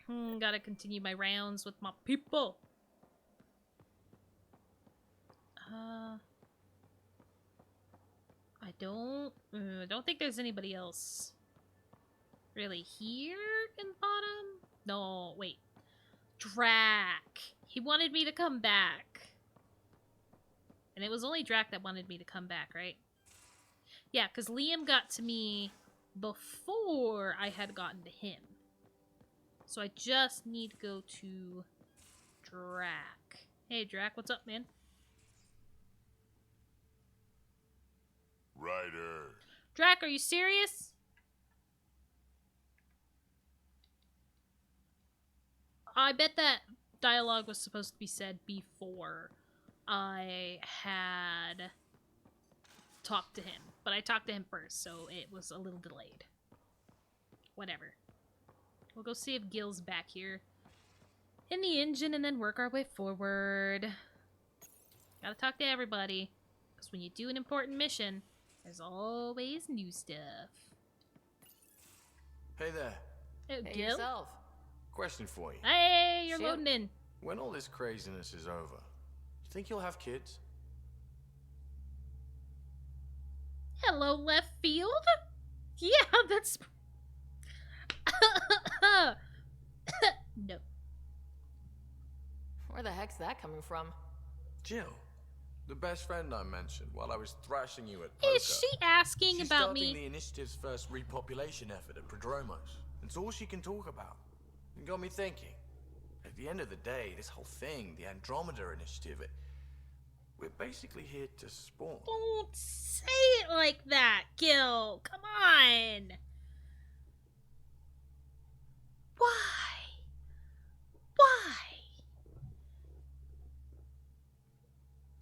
Gotta continue my rounds with my people. I don't think there's anybody else really here in bottom. No, wait. Drac. He wanted me to come back. And it was only Drac that wanted me to come back, right? Yeah, because Liam got to me before I had gotten to him. So I just need to go to Drac. Hey, Drac, what's up, man? Ryder. Drac, are you serious? I bet that dialogue was supposed to be said before I had talked to him. But I talked to him first, so it was a little delayed. Whatever. We'll go see if Gil's back here in the engine and then work our way forward. Gotta talk to everybody. Because when you do an important mission, there's always new stuff. Hey there. Oh, Hey, Gil? yourself. Question for you. Hey, you're Shoot. loading in. When all this craziness is over, you think you'll have kids? Hello, left field? Yeah, that's... No. Where the heck's that coming from? Jill, the best friend I mentioned while I was thrashing you at poker. Is she asking She's about starting me? the initiative's first repopulation effort at Prodromos. It's all she can talk about. It got me thinking. At the end of the day, this whole thing, the Andromeda Initiative, we're basically here to spawn. Don't say it like that, Gil. Come on. Why? Why?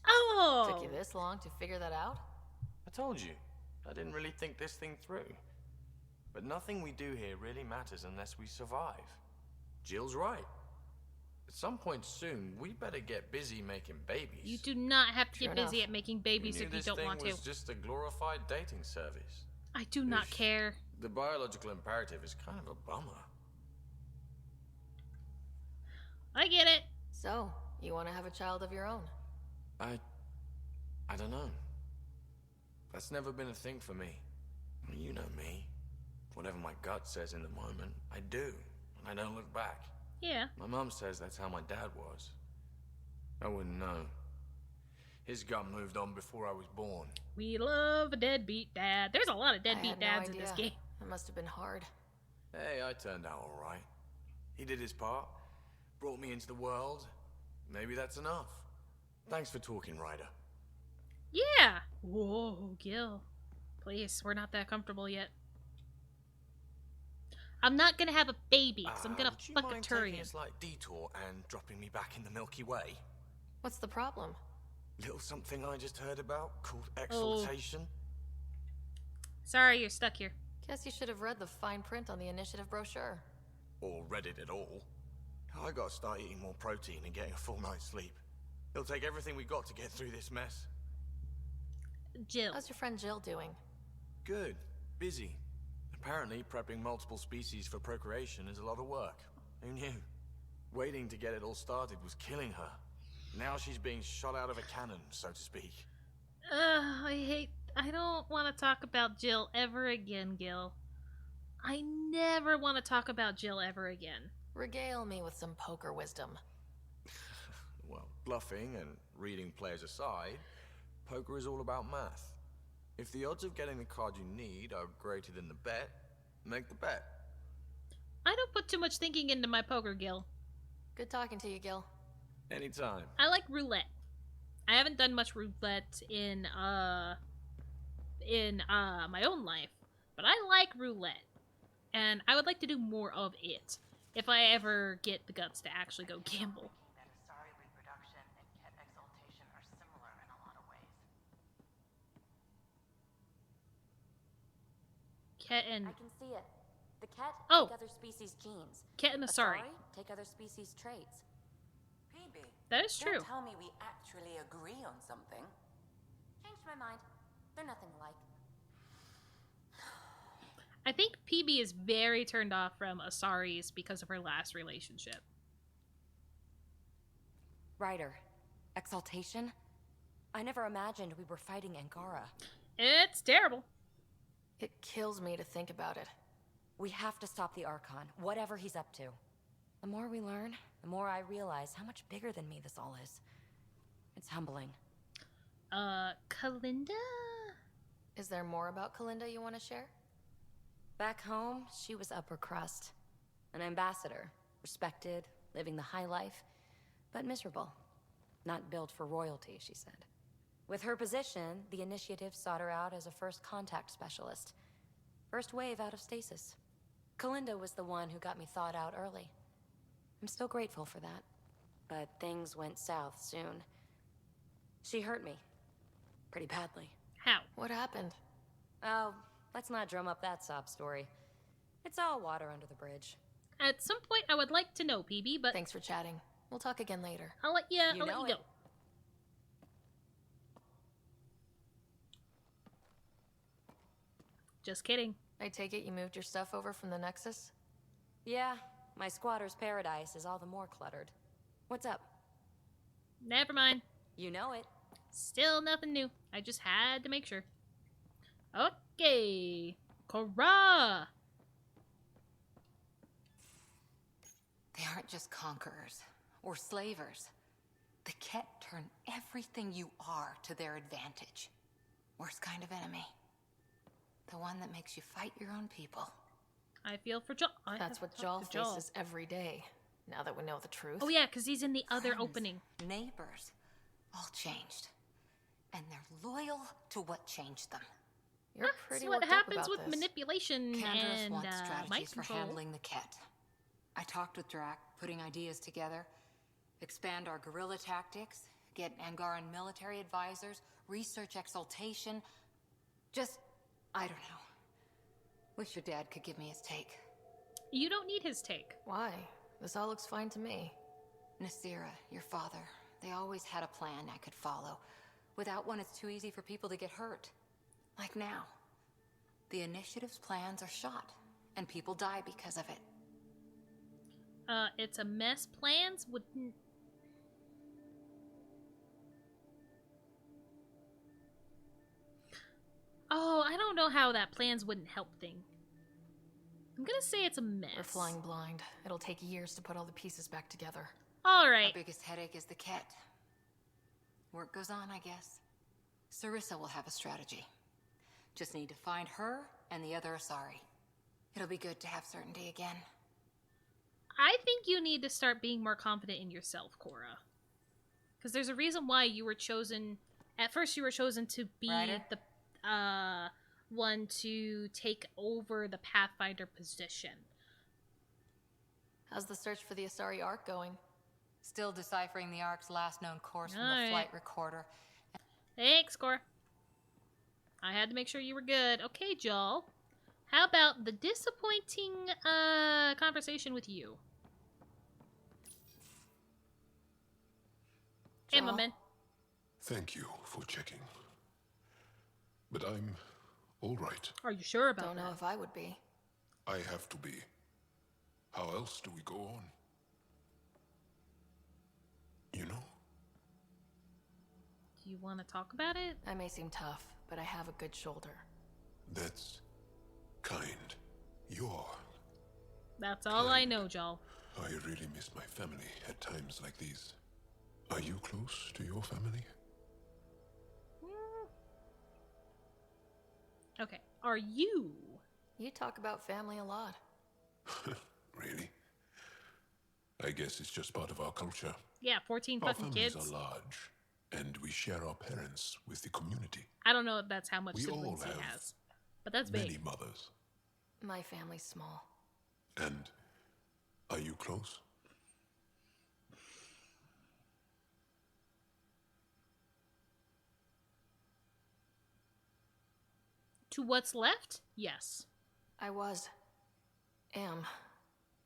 Oh. Took you this long to figure that out? I told you, I didn't really think this thing through. But nothing we do here really matters unless we survive. Jill's right. At some point soon, we better get busy making babies. You do not have to Sure get busy enough. at making Who babies knew if you this don't thing want to. was just a glorified dating service? I do not care. The biological imperative is kind of a bummer. I get it. So, you want to have a child of your own? I don't know. That's never been a thing for me. You know me. Whatever my gut says in the moment, I do. And I don't look back. Yeah. My mum says that's how my dad was. I wouldn't know. His gut moved on before I was born. We love a deadbeat dad. There's a lot of I deadbeat had no dads in this idea. game. It must have been hard. Hey, I turned out all right. He did his part. Brought me into the world. Maybe that's enough. Thanks for talking, Ryder. Yeah. Whoa, Gil. Please, we're not that comfortable yet. I'm not gonna have a baby, because I'm gonna would you fuck a mind taking Turian. a slight detour and dropping me back in the Milky Way? What's the problem? Little something I just heard about called Oh. exaltation. Sorry, you're stuck here. Guess you should have read the fine print on the initiative brochure. Or read it at all. I gotta start eating more protein and getting a full night's sleep. It'll take everything we got to get through this mess. Jill. How's your friend Jill doing? Good. Busy. Apparently, prepping multiple species for procreation is a lot of work. Who knew? Waiting to get it all started was killing her. Now she's being shot out of a cannon, so to speak. I don't want to talk about Jill ever again, Gil. I never want to talk about Jill ever again. Regale me with some poker wisdom. Well, bluffing and reading players aside, poker is all about math. If the odds of getting the card you need are greater than the bet, make the bet. I don't put too much thinking into my poker, Gil. Good talking to you, Gil. Anytime. I like roulette. I haven't done much roulette in my own life, but I like roulette, and I would like to do more of it if I ever get the guts to actually go gamble. Sorry, reproduction and ket exaltation are similar in a lot of ways. Ket and I can see it. The ket Oh. take other species' genes. Ket and the Asari. take other species' traits. PB, That is true. don't tell me we actually agree on something. Changed my mind. They're nothing alike. I think PB is very turned off from Asari's because of her last relationship. Ryder. Exaltation? I never imagined we were fighting Angara. It's terrible. It kills me to think about it. We have to stop the Archon, whatever he's up to. The more we learn, the more I realize how much bigger than me this all is. It's humbling. Kalinda? Is there more about Kalinda you want to share? Back home, she was upper crust. An ambassador, respected, living the high life, but miserable. Not built for royalty, she said. With her position, the initiative sought her out as a first contact specialist. First wave out of stasis. Kalinda was the one who got me thawed out early. I'm still grateful for that. But things went south soon. She hurt me. Pretty badly. How? What happened? Oh, let's not drum up that sob story. It's all water under the bridge. At some point, I would like to know, PB, but Thanks for chatting. We'll talk again later. I'll let you You know go. it. Just kidding. I take it you moved your stuff over from the Nexus? Yeah, my squatter's paradise is all the more cluttered. What's up? Never mind. You know it. Still nothing new. I just had to make sure. Okay. Korra! They aren't just conquerors or slavers. The Ket turn everything you are to their advantage. Worst kind of enemy. The one that makes you fight your own people. I feel for Jaw. That's what Jaw faces every day, now that we know the truth. Oh yeah, because he's in the other Friends, opening. Neighbors, all changed. And they're loyal to what changed them. You're That's pretty what worked happens up about with this. manipulation Candace and wants mind strategies for control. handling the Ket. I talked with Drac, putting ideas together. Expand our guerrilla tactics, get Angaran military advisors, research exaltation. Just, I don't know. Wish your dad could give me his take. You don't need his take. Why? This all looks fine to me. Nasira, your father, they always had a plan I could follow. Without one, it's too easy for people to get hurt. Like now. The initiative's plans are shot, and people die because of it. It's a mess. Plans wouldn't. Oh, I don't know how that plans wouldn't help thing. I'm gonna say it's a mess. We're flying blind. It'll take years to put all the pieces back together. All Our right. biggest headache is the Ket. Work goes on, I guess. Sarissa will have a strategy. Just need to find her and the other Asari. It'll be good to have certainty again. I think you need to start being more confident in yourself, Cora. Because there's a reason why you were chosen. At first, you were chosen to be Ryder? the one to take over the Pathfinder position. How's the search for the Asari Ark going? Still deciphering the Ark's last known course from Alright. the flight recorder. Thanks, Cora. I had to make sure you were good. Okay, Joel. How about the disappointing conversation with you? Hey, my Joel? man. Thank you for checking. But I'm all right. Are you sure about Don't know that? if I would be. I have to be. How else do we go on? You know? Do you want to talk about it? I may seem tough, but I have a good shoulder. That's kind. You are. That's all I know, Joel. I really miss my family at times like these. Are you close to your family? Okay. Are you? You talk about family a lot. Really? I guess it's just part of our culture. Yeah, 14 Our fucking families kids. are large, and we share our parents with the community. I don't know if that's how much We all siblings he have has. But that's Many big. mothers. My family's small. And are you close? To what's left? Yes. I was. Am.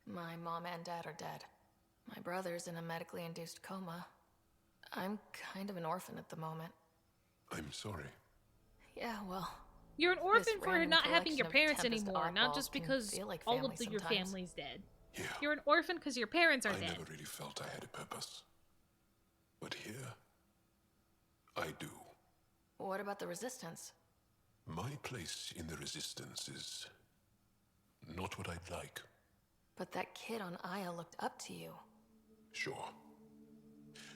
My mom and dad are dead. My brother's in a medically induced coma. I'm kind of an orphan at the moment. I'm sorry. Yeah, well, You're an orphan for random not having collection your of parents Tempest anymore, not oddballs just can because feel like all family of your sometimes. family's dead. Yeah, You're an orphan because your parents are I dead. never really felt I had a purpose. But here, I do. What about the Resistance? My place in the Resistance is not what I'd like. But that kid on Aya looked up to you. Sure.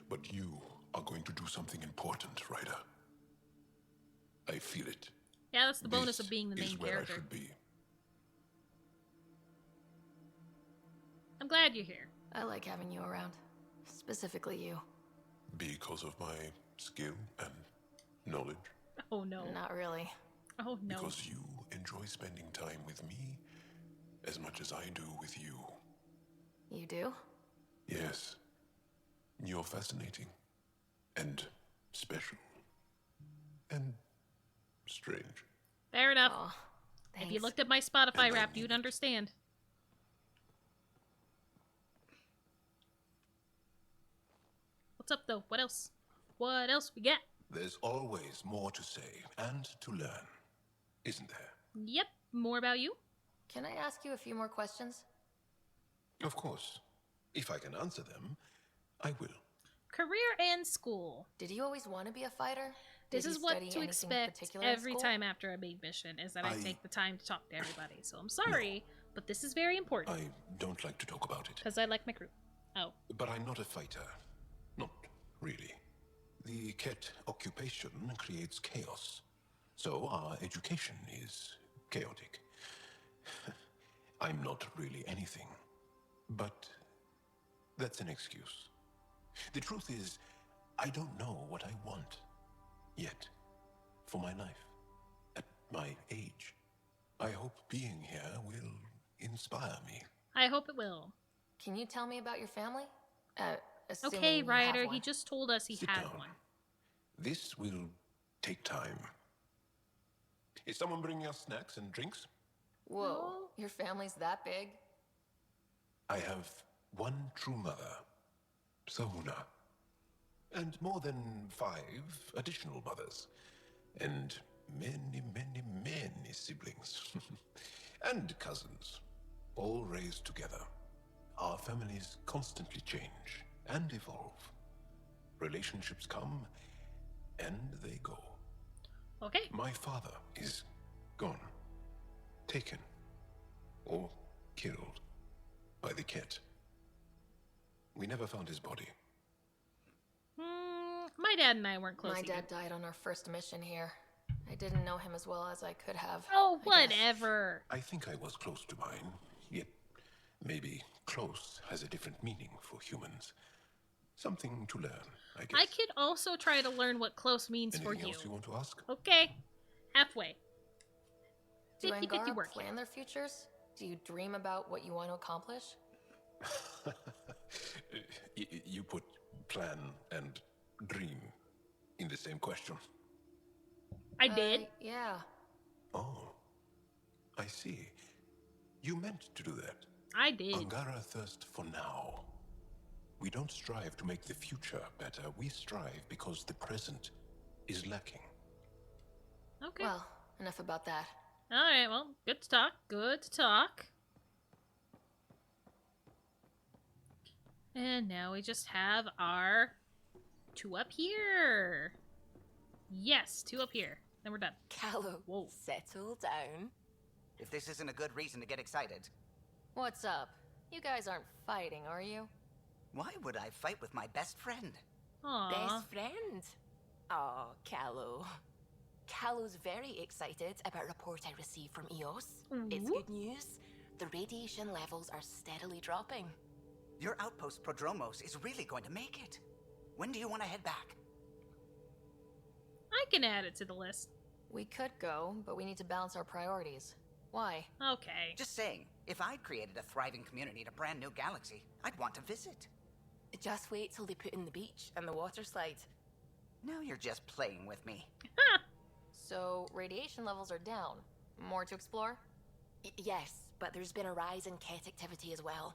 But you are going to do something important, Ryder. I feel it. Yeah, that's the bonus This of being the main is where character. I should be. I'm glad you're here. I like having you around. Specifically you. Because of my skill and knowledge. Oh no. Not really. Oh no. Because you enjoy spending time with me as much as I do with you. You do? Yes. You're fascinating. And special. And strange. Fair enough. Aw, If you thanks. looked at my Spotify And I rap, mean you'd it. understand. What's up, though? What else? What else we got? There's always more to say and to learn, isn't there? Yep. More about you? Can I ask you a few more questions? Of course. If I can answer them, I will. Career and school. Did you always want to be a fighter? This Did is you what study to anything expect particular in every school? time after a big mission, is that I I- take the time to talk to everybody. So I'm sorry, but this is very important. I don't like to talk about it, Because I like my crew. Oh. but I'm not a fighter. Not really. The Ket occupation creates chaos, so our education is chaotic. I'm not really anything, but that's an excuse. The truth is, I don't know what I want yet for my life. At my age, I hope being here will inspire me. I hope it will. Can you tell me about your family? Assuming Okay, you have Ryder, one. he just told us he Sit had down. one. This will take time. Is someone bringing us snacks and drinks? Whoa, No. your family's that big? I have one true mother, Sahuna, and more than 5 additional mothers, and many, many, many siblings, and cousins, all raised together. Our families constantly change and evolve. Relationships come and they go. Okay. My father is gone, taken, or killed by the Ket. We never found his body. My dad and I weren't close My either. dad died on our first mission here. I didn't know him as well as I could have. Oh, I guess. whatever. I think I was close to mine, yet maybe close has a different meaning for humans. Something to learn, I guess. I could also try to learn what close means for Anything you. else you want to ask? Okay. Halfway. Do 50-50 Angara work here. plan their futures? Do you dream about what you want to accomplish? You put plan and dream in the same question. I did. Yeah. Oh, I see. You meant to do that. I did. Angara thirst for now. We don't strive to make the future better. We strive because the present is lacking. Okay. Well, enough about that. Alright, well, good to talk. Good to talk. And now we just have our 2 up here. Yes, 2 up here. Then we're done. Callow, Whoa. settle down. If this isn't a good reason to get excited, What's up? You guys aren't fighting, are you? why would I fight with my best friend? Aww. Best friend. Oh, Callow. Callow's very excited about a report I received from EOS. It's Ooh. good news. The radiation levels are steadily dropping. Your outpost Prodromos is really going to make it. When do you want to head back? I can add it to the list. We could go, but we need to balance our priorities. Why? Okay. Just saying, if I'd created a thriving community in a brand new galaxy, I'd want to visit. Just wait till they put in the beach and the water slide. Now you're just playing with me. So, radiation levels are down. More to explore? Yes, but there's been a rise in Ket activity as well.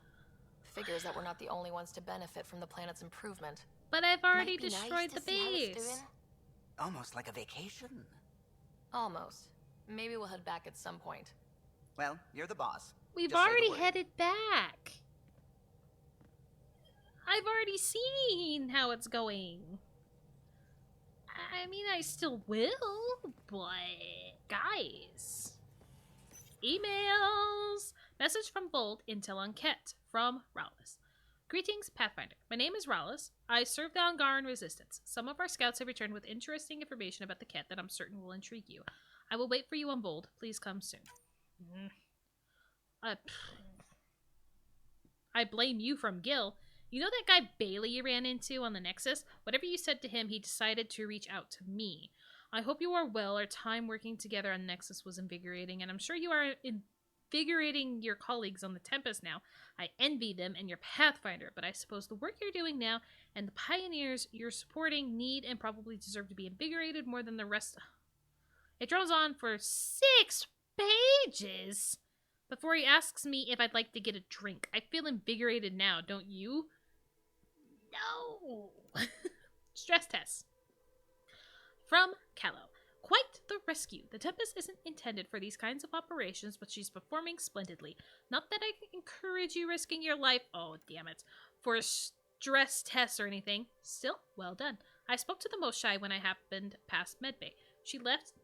Figures that we're not the only ones to benefit from the planet's improvement. But I've already Might be destroyed nice the to see how it's base. doing. Almost like a vacation. Almost. Maybe we'll head back at some point. Well, you're the boss. We've Just say the already word. headed back. I've already seen how it's going. I mean, I still will, but guys. Emails! Message from Bold, Intel on Ket, from Rallis. Greetings, Pathfinder. My name is Rallis. I served the Angaran Resistance. Some of our scouts have returned with interesting information about the Ket that I'm certain will intrigue you. I will wait for you on Bold. Please come soon. I blame you from Gil. You know that guy Bailey you ran into on the Nexus? Whatever you said to him, he decided to reach out to me. I hope you are well. Our time working together on Nexus was invigorating, and I'm sure you are invigorating your colleagues on the Tempest now. I envy them and your Pathfinder, but I suppose the work you're doing now and the pioneers you're supporting need and probably deserve to be invigorated more than the rest. It drones on for 6 pages before he asks me if I'd like to get a drink. I feel invigorated now, don't you? No. Stress test. From Callow. Quite the rescue. The Tempest isn't intended for these kinds of operations, but she's performing splendidly. Not that I encourage you risking your life, oh damn it, for a stress test or anything. Still, well done. I spoke to the most shy when I happened past Medbay. She left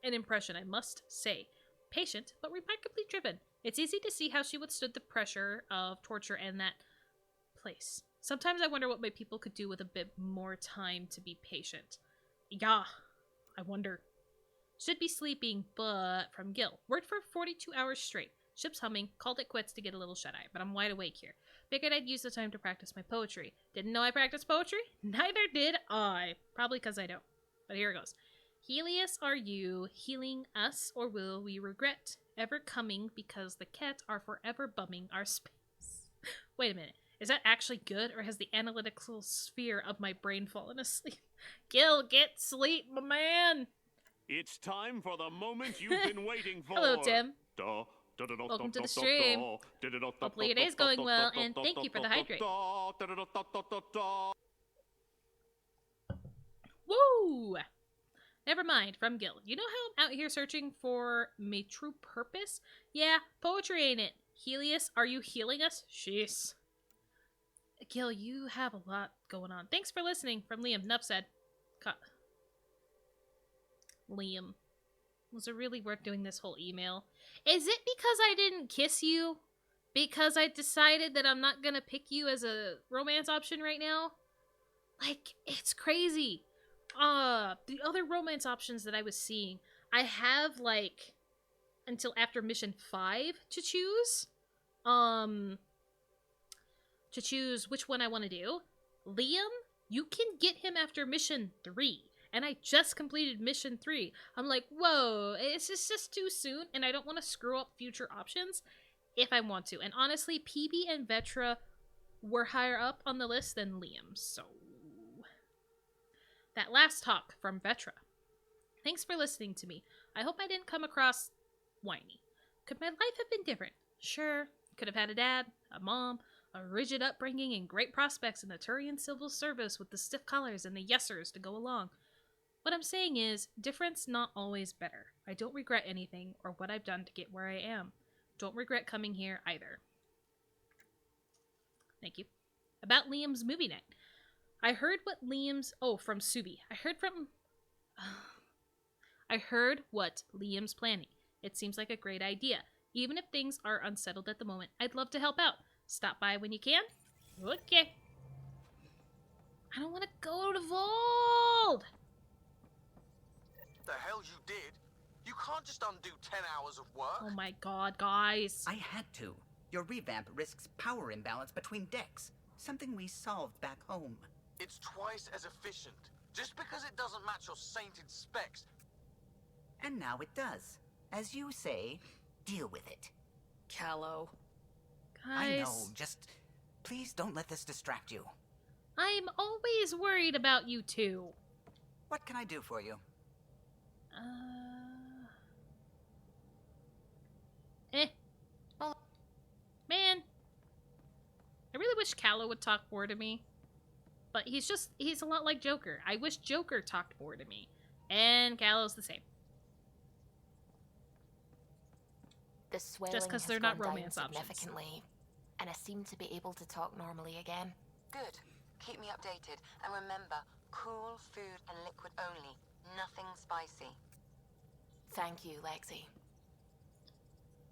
an impression, I must say. Patient, but remarkably driven. It's easy to see how she withstood the pressure of torture and that place. Sometimes I wonder what my people could do with a bit more time to be patient. Yeah, I wonder. Should be sleeping, but from Gil. Worked for 42 hours straight. Ship's humming, called it quits to get a little shut-eye, but I'm wide awake here. Figured I'd use the time to practice my poetry. Didn't know I practiced poetry? Neither did I. Probably because I don't. But here it goes. Helios, are you healing us, or will we regret ever coming because the Ket are forever bumming our space? Wait a minute. Is that actually good, or has the analytical sphere of my brain fallen asleep? Gil, get sleep, my man! It's time for the moment you've been waiting for. Hello, Tim. Welcome to the stream. Hopefully your day's going well, and thank you for the hydrate. Woo! Never mind, from Gil. You know how I'm out here searching for my true purpose? Yeah, poetry ain't it. Helios, are you healing us? Jeez. Gil, you have a lot going on. Thanks for listening, from Liam. Nuff said. Liam. Was it really worth doing this whole email? Is it because I didn't kiss you? Because I decided that I'm not gonna pick you as a romance option right now? Like, it's crazy. The other romance options that I was seeing, I have, like, until after mission 5 to choose. To choose which one I want to do. Liam, you can get him after mission 3. And I just completed mission 3. I'm like, whoa, it's just too soon, and I don't want to screw up future options if I want to. And honestly, PB and Vetra were higher up on the list than Liam, so... That last talk from Vetra. Thanks for listening to me. I hope I didn't come across whiny. Could my life have been different? Sure. Could have had a dad, a mom, a rigid upbringing, and great prospects in the Turian civil service with the stiff collars and the yesers to go along. What I'm saying is, difference not always better. I don't regret anything or what I've done to get where I am. Don't regret coming here either. Thank you. About Liam's movie night. I heard what Liam's... Oh, from Subi. I heard what Liam's planning. It seems like a great idea. Even if things are unsettled at the moment, I'd love to help out. Stop by when you can. Okay. I don't want to go to Vold! The hell you did? You can't just undo 10 hours of work. Oh my god, guys. I had to. Your revamp risks power imbalance between decks. Something we solved back home. It's twice as efficient. Just because it doesn't match your sainted specs. And now it does. As you say, deal with it. Callow. Guys. I know, just please don't let this distract you. I'm always worried about you two. What can I do for you? Well, man. I really wish Callow would talk more to me. But he's a lot like Joker. I wish Joker talked more to me. And Callow's the same. The swelling Just because has they're gone not down romance options. significantly, and I seem to be able to talk normally again. Good. Keep me updated. And remember, cool food and liquid only. Nothing spicy. Thank you, Lexi.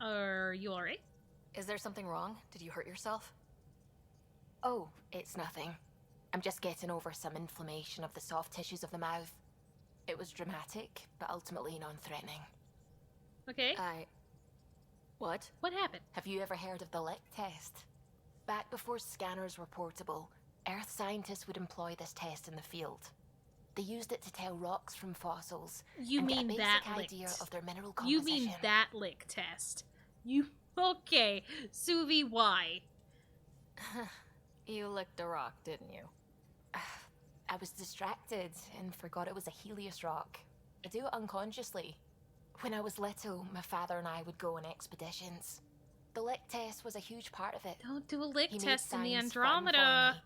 Are you alright? Is there something wrong? Did you hurt yourself? Oh, it's nothing. I'm just getting over some inflammation of the soft tissues of the mouth. It was dramatic, but ultimately non-threatening. Okay. What? What happened? Have you ever heard of the lick test? Back before scanners were portable, Earth scientists would employ this test in the field. They used it to tell rocks from fossils You and get a mean basic that idea licked? of their mineral You composition. mean that lick test? You okay? Suvi, why? You licked a rock, didn't you? I was distracted and forgot it was a Helios rock. I do it unconsciously. When I was little, my father and I would go on expeditions. The lick test was a huge part of it. Don't do a lick He made test in the science fun for Andromeda.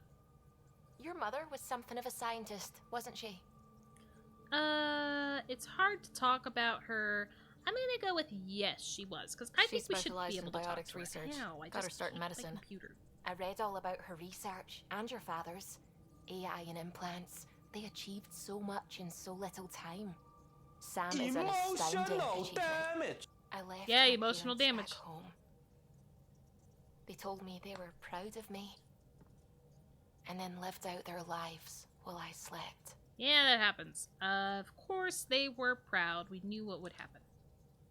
me. Your mother was something of a scientist, wasn't she? It's hard to talk about her. I'm gonna go with yes, she was, because I She think we should specialized be in able to talk biotics to her. research. How? I Got her just start in hate my medicine. computer. I read all about her research and your father's. AI and implants. They achieved so much in so little time. Sam is an astounding achievement. I left Yeah, my emotional parents damage. back home. They told me they were proud of me. And then lived out their lives while I slept. Yeah, that happens. Of course they were proud. We knew what would happen.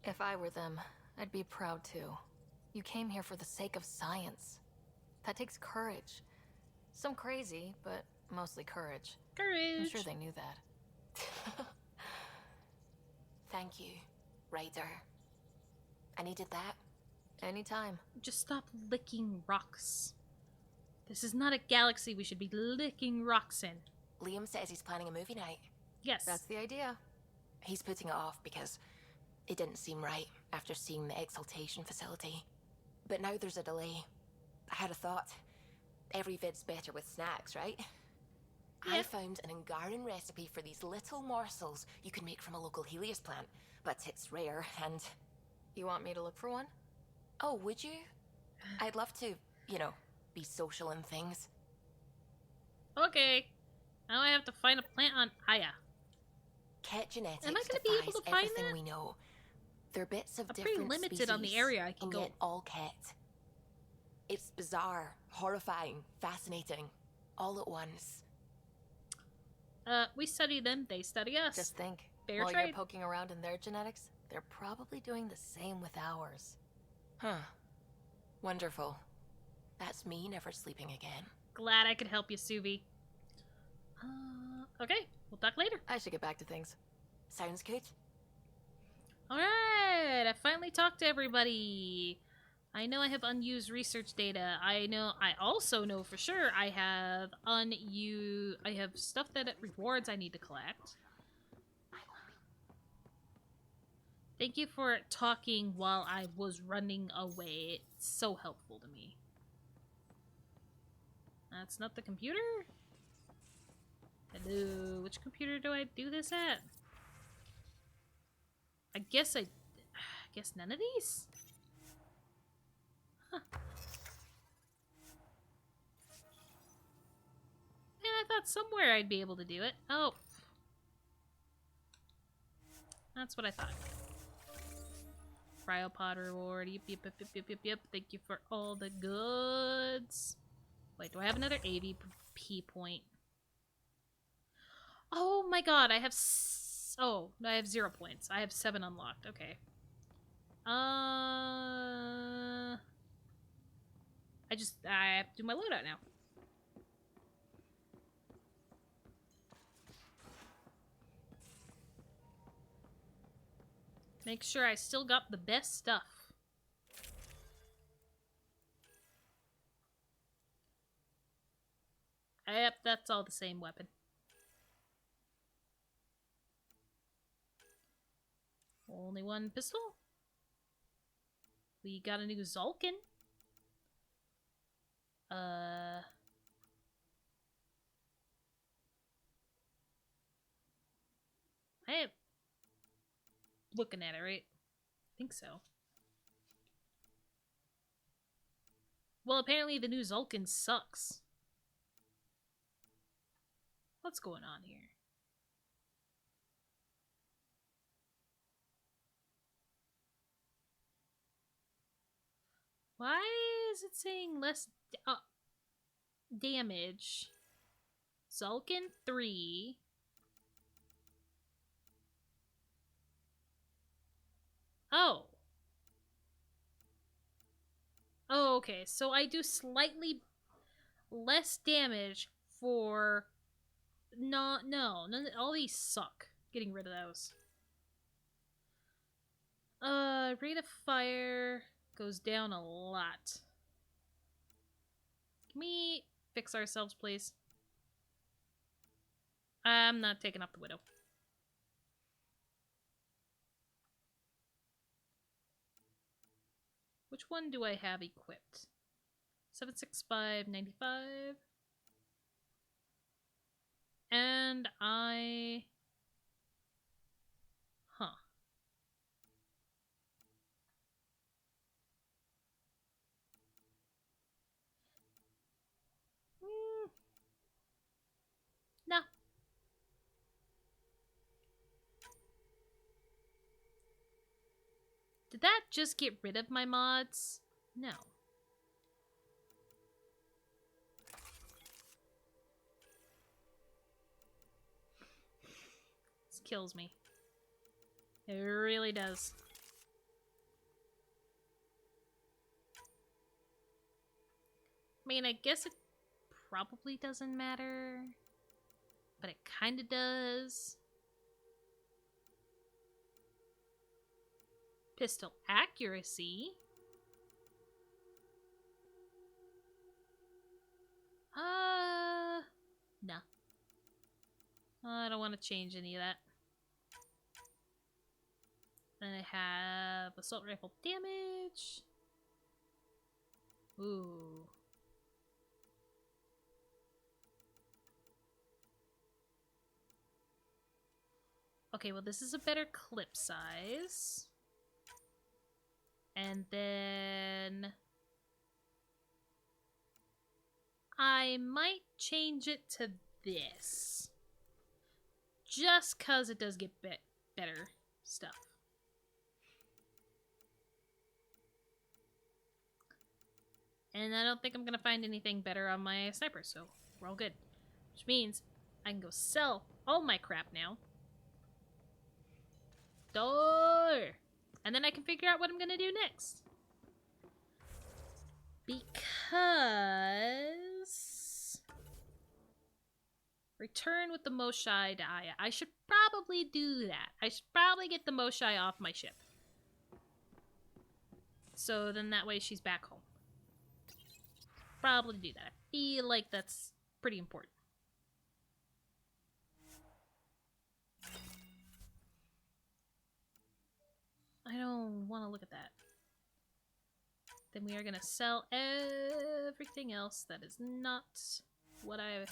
If I were them, I'd be proud too. You came here for the sake of science. That takes courage. Some crazy, but mostly courage. Courage. I'm sure they knew that. Thank you, Ryder. I needed that. Anytime. Just stop licking rocks. This is not a galaxy we should be licking rocks in. Liam says he's planning a movie night. Yes. That's the idea. He's putting it off because it didn't seem right after seeing the exaltation facility. But now there's a delay. I had a thought. Every vid's better with snacks, right? Yeah. I found an Angaran recipe for these little morsels you can make from a local Helios plant, but it's rare and... You want me to look for one? Oh, would you? I'd love to, you know, be social and things. Okay. Now I have to find a plant on Aya. Ket genetics Am I gonna be able defies to find everything that? we know. They're bits of I'm pretty different limited species, on the area I can and go. yet all Ket. It's bizarre, horrifying, fascinating, all at once. We study them, they study us. Just think. Fair While trade. you're poking around in their genetics, they're probably doing the same with ours. Huh. Wonderful. That's me never sleeping again. Glad I could help you, Suvi. Okay, we'll talk later. I should get back to things. Sounds good. Alright, I finally talked to everybody. I know I have unused research data. I also know for sure I have stuff that it rewards I need to collect. Thank you for talking while I was running away. It's so helpful to me. That's not the computer? Hello, which computer do I do this at? I guess none of these? Huh. Man, I thought somewhere I'd be able to do it. Oh. That's what I thought. Cryopod reward. Yep. Thank you for all the goods. Wait, do I have another AVP point? Oh my god, I have oh, no, I have 0 points. I have 7 unlocked. Okay. I have to do my loadout now. Make sure I still got the best stuff. Yep, that's all the same weapon. Only one pistol. We got a new Zulkin. I am looking at it, right? I think so. Well, apparently the new Zulkin sucks. What's going on here? Why is it saying less damage? Zulkin 3. Oh. Oh, okay. So I do slightly less damage for... No, all these suck. Getting rid of those. Rate of fire goes down a lot. Can we fix ourselves, please? I'm not taking up the Widow. Which one do I have equipped? 765, 95. And I... Huh. Nah. Did that just get rid of my mods? No. This kills me. It really does. I mean, I guess it probably doesn't matter, but it kind of does. Pistol accuracy. No. I don't want to change any of that. Then I have assault rifle damage. Ooh. Okay, well this is a better clip size. And then... I might change it to this. Just because it does get better stuff. And I don't think I'm going to find anything better on my sniper, so we're all good. Which means I can go sell all my crap now. Door! And then I can figure out what I'm going to do next. Because... Return with the Moshai to Aya. I should probably do that. I should probably get the Moshai off my ship. So then that way she's back home. Probably do that. I feel like that's pretty important. I don't want to look at that. Then we are going to sell everything else that is not what I have.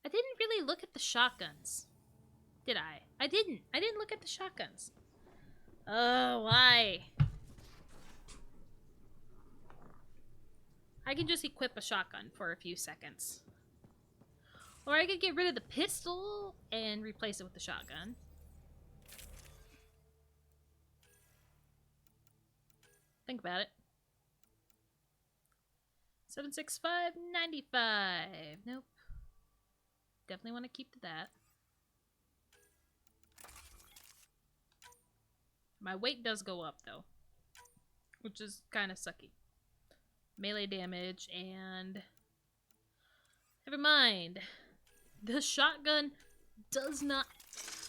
I didn't really look at the shotguns. Did I? I didn't. I didn't look at the shotguns. Oh, why? I can just equip a shotgun for a few seconds. Or I could get rid of the pistol and replace it with the shotgun. Think about it. 765, 95. Nope. Definitely want to keep to that. My weight does go up, though. Which is kind of sucky. Melee damage and... Never mind. The shotgun does not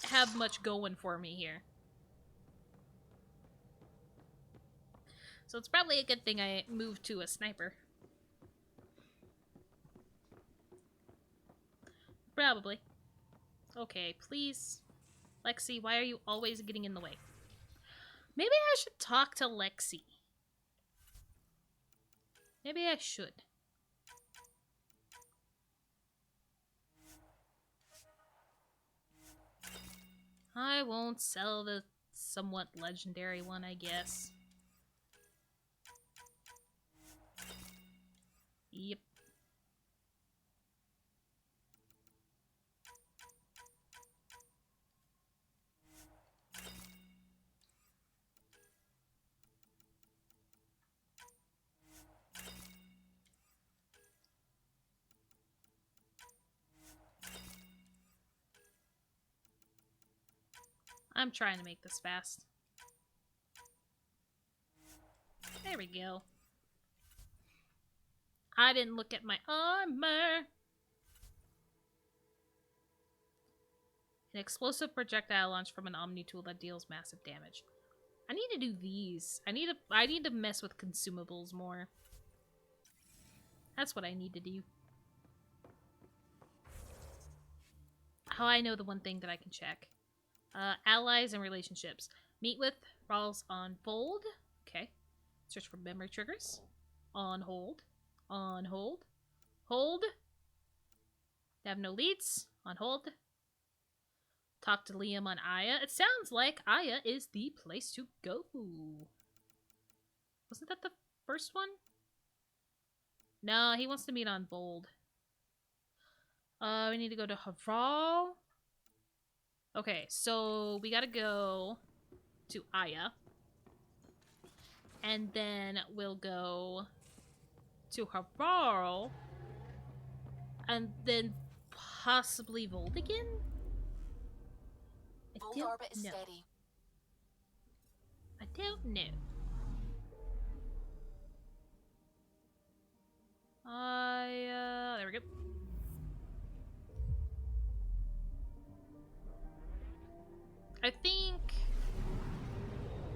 have much going for me here. So it's probably a good thing I moved to a sniper. Probably. Okay, please. Lexi, why are you always getting in the way? Maybe I should talk to Lexi. Maybe I should. I won't sell the somewhat legendary one, I guess. Yep. I'm trying to make this fast. There we go. I didn't look at my armor. An explosive projectile launched from an Omni tool that deals massive damage. I need to do these. I need to mess with consumables more. That's what I need to do. Oh, I know the one thing that I can check. Allies and relationships. Meet with Rawls on fold. Okay. Search for memory triggers. On hold. On hold. Hold. They have no leads. On hold. Talk to Liam on Aya. It sounds like Aya is the place to go. Wasn't that the first one? No, he wants to meet on Bold. We need to go to Havral. Okay, so we gotta go to Aya. And then we'll go to Havral. And then possibly Vold again? Bold orbit is steady. I don't know. There we go.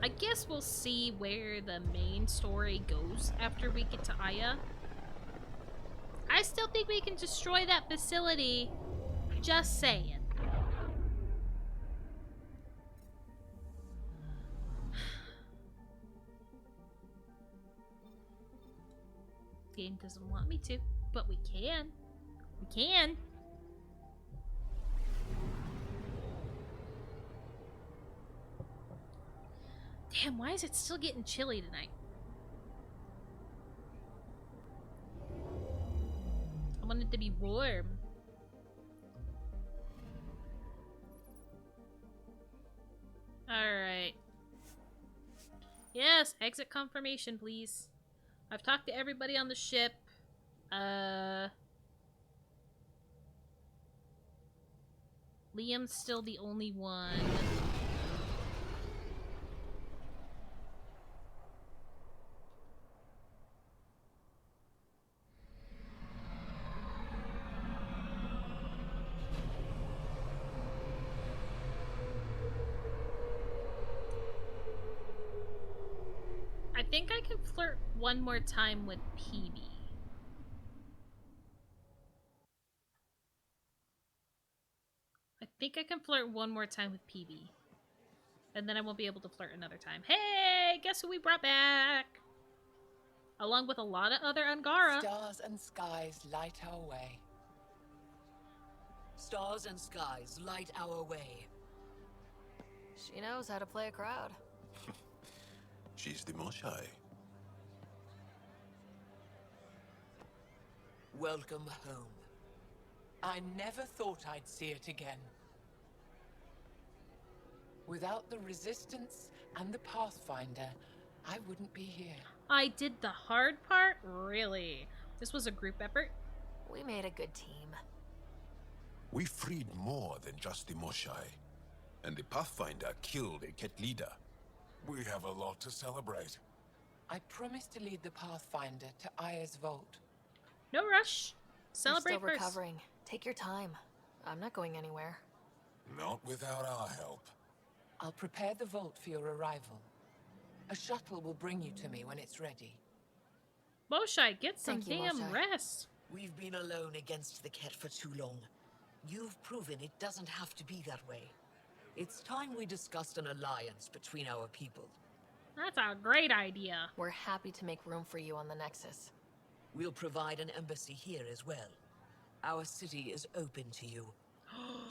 I guess we'll see where the main story goes after we get to Aya. I still think we can destroy that facility. Just saying. Game doesn't want me to, but we can. We can. Damn, why is it still getting chilly tonight? I want it to be warm. Alright. Yes, exit confirmation, please. I've talked to everybody on the ship. Liam's still the only one. I think I can flirt one more time with PB. I think I can flirt one more time with PB. And then I won't be able to flirt another time. Hey, guess who we brought back? Along with a lot of other Angara. Stars and skies light our way. Stars and skies light our way. She knows how to play a crowd. She's the Moshai. Welcome home. I never thought I'd see it again. Without the Resistance and the Pathfinder, I wouldn't be here. I did the hard part? Really? This was a group effort? We made a good team. We freed more than just the Moshai. And the Pathfinder killed a Ket leader. We have a lot to celebrate. I promised to lead the Pathfinder to Aya's vault. No rush. Celebrate You're still first. recovering. Take your time. I'm not going anywhere. Not without our help. I'll prepare the vault for your arrival. A shuttle will bring you to me when it's ready. Moshai, get some Thank you, damn Moshai. rest. We've been alone against the Ket for too long. You've proven it doesn't have to be that way. It's time we discussed an alliance between our people. That's a great idea. We're happy to make room for you on the Nexus. We'll provide an embassy here as well. Our city is open to you.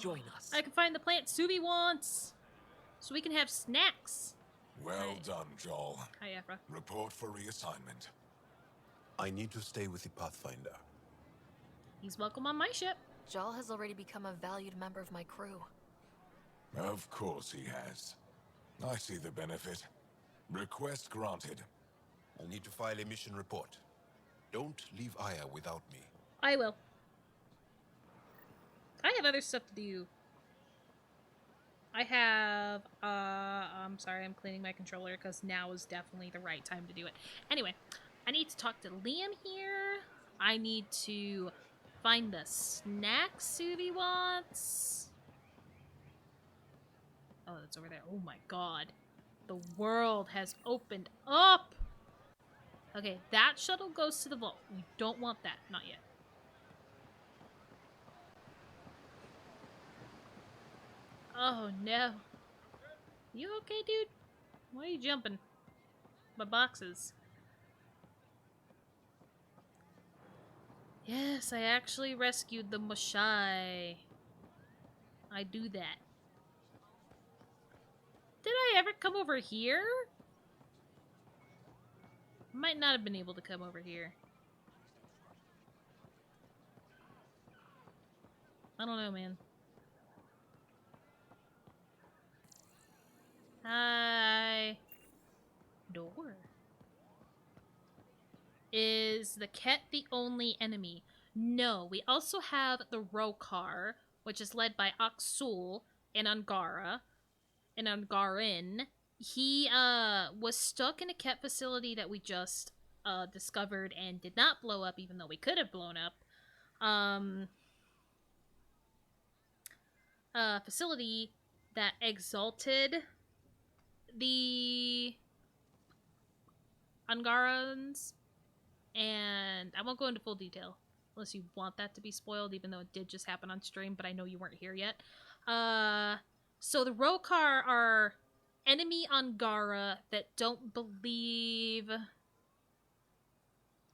Join us. I can find the plant Subi wants. so we can have snacks. Well done, Joel. Hi, Afra. Report for reassignment. I need to stay with the Pathfinder. He's welcome on my ship. Jal has already become a valued member of my crew. Of course he has. I see the benefit. Request granted. I'll need to file a mission report. Don't leave Aya without me. I will. I have other stuff to do. I have, I'm sorry, I'm cleaning my controller because now is definitely the right time to do it. Anyway, I need to talk to Liam here. I need to find the snacks Suvi wants. Oh, that's over there. Oh my god. The world has opened up! Okay, that shuttle goes to the vault. We don't want that. Not yet. Oh no. You okay, dude? Why are you jumping? My boxes. Yes, I actually rescued the Moshai. I do that. Did I ever come over here? Might not have been able to come over here. I don't know, man. Hi. Door. Is the Ket the only enemy? No, we also have the Rokar, which is led by Aksul and Angara. And Angarin. He was stuck in a Ket facility that we just discovered and did not blow up, even though we could have blown up. Facility that exalted the Angarans, and I won't go into full detail unless you want that to be spoiled, even though it did just happen on stream, but I know you weren't here yet. So the Rokar are enemy Angara that don't believe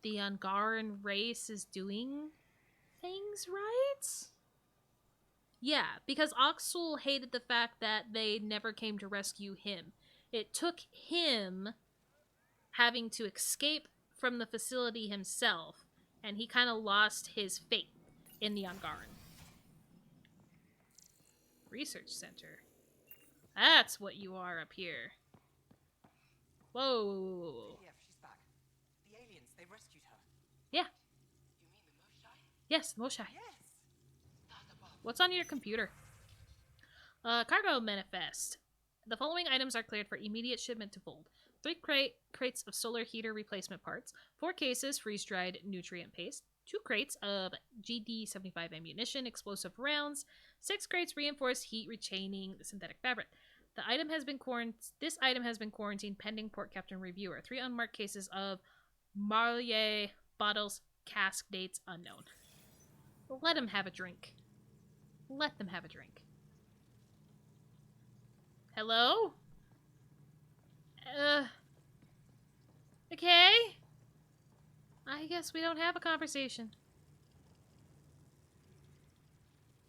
the Angaran race is doing things right? Yeah, because Oxul hated the fact that they never came to rescue him. It took him having to escape from the facility himself, and he kind of lost his faith in the Angaran. Research Center. That's what you are up here. Whoa. Yeah, she's back. The aliens, they rescued her. Yeah. You mean the Moshai? Yes, Moshai. Yes. What's on your computer? Cargo manifest. The following items are cleared for immediate shipment to Vold. 3 crates of solar heater replacement parts, 4 cases freeze-dried nutrient paste, 2 crates of GD-75 ammunition, explosive rounds, 6 crates reinforced heat retaining synthetic fabric. This item has been quarantined pending port captain reviewer. 3 unmarked cases of Marlier bottles, cask dates unknown. Let him have a drink. Let them have a drink. Hello? Okay. I guess we don't have a conversation.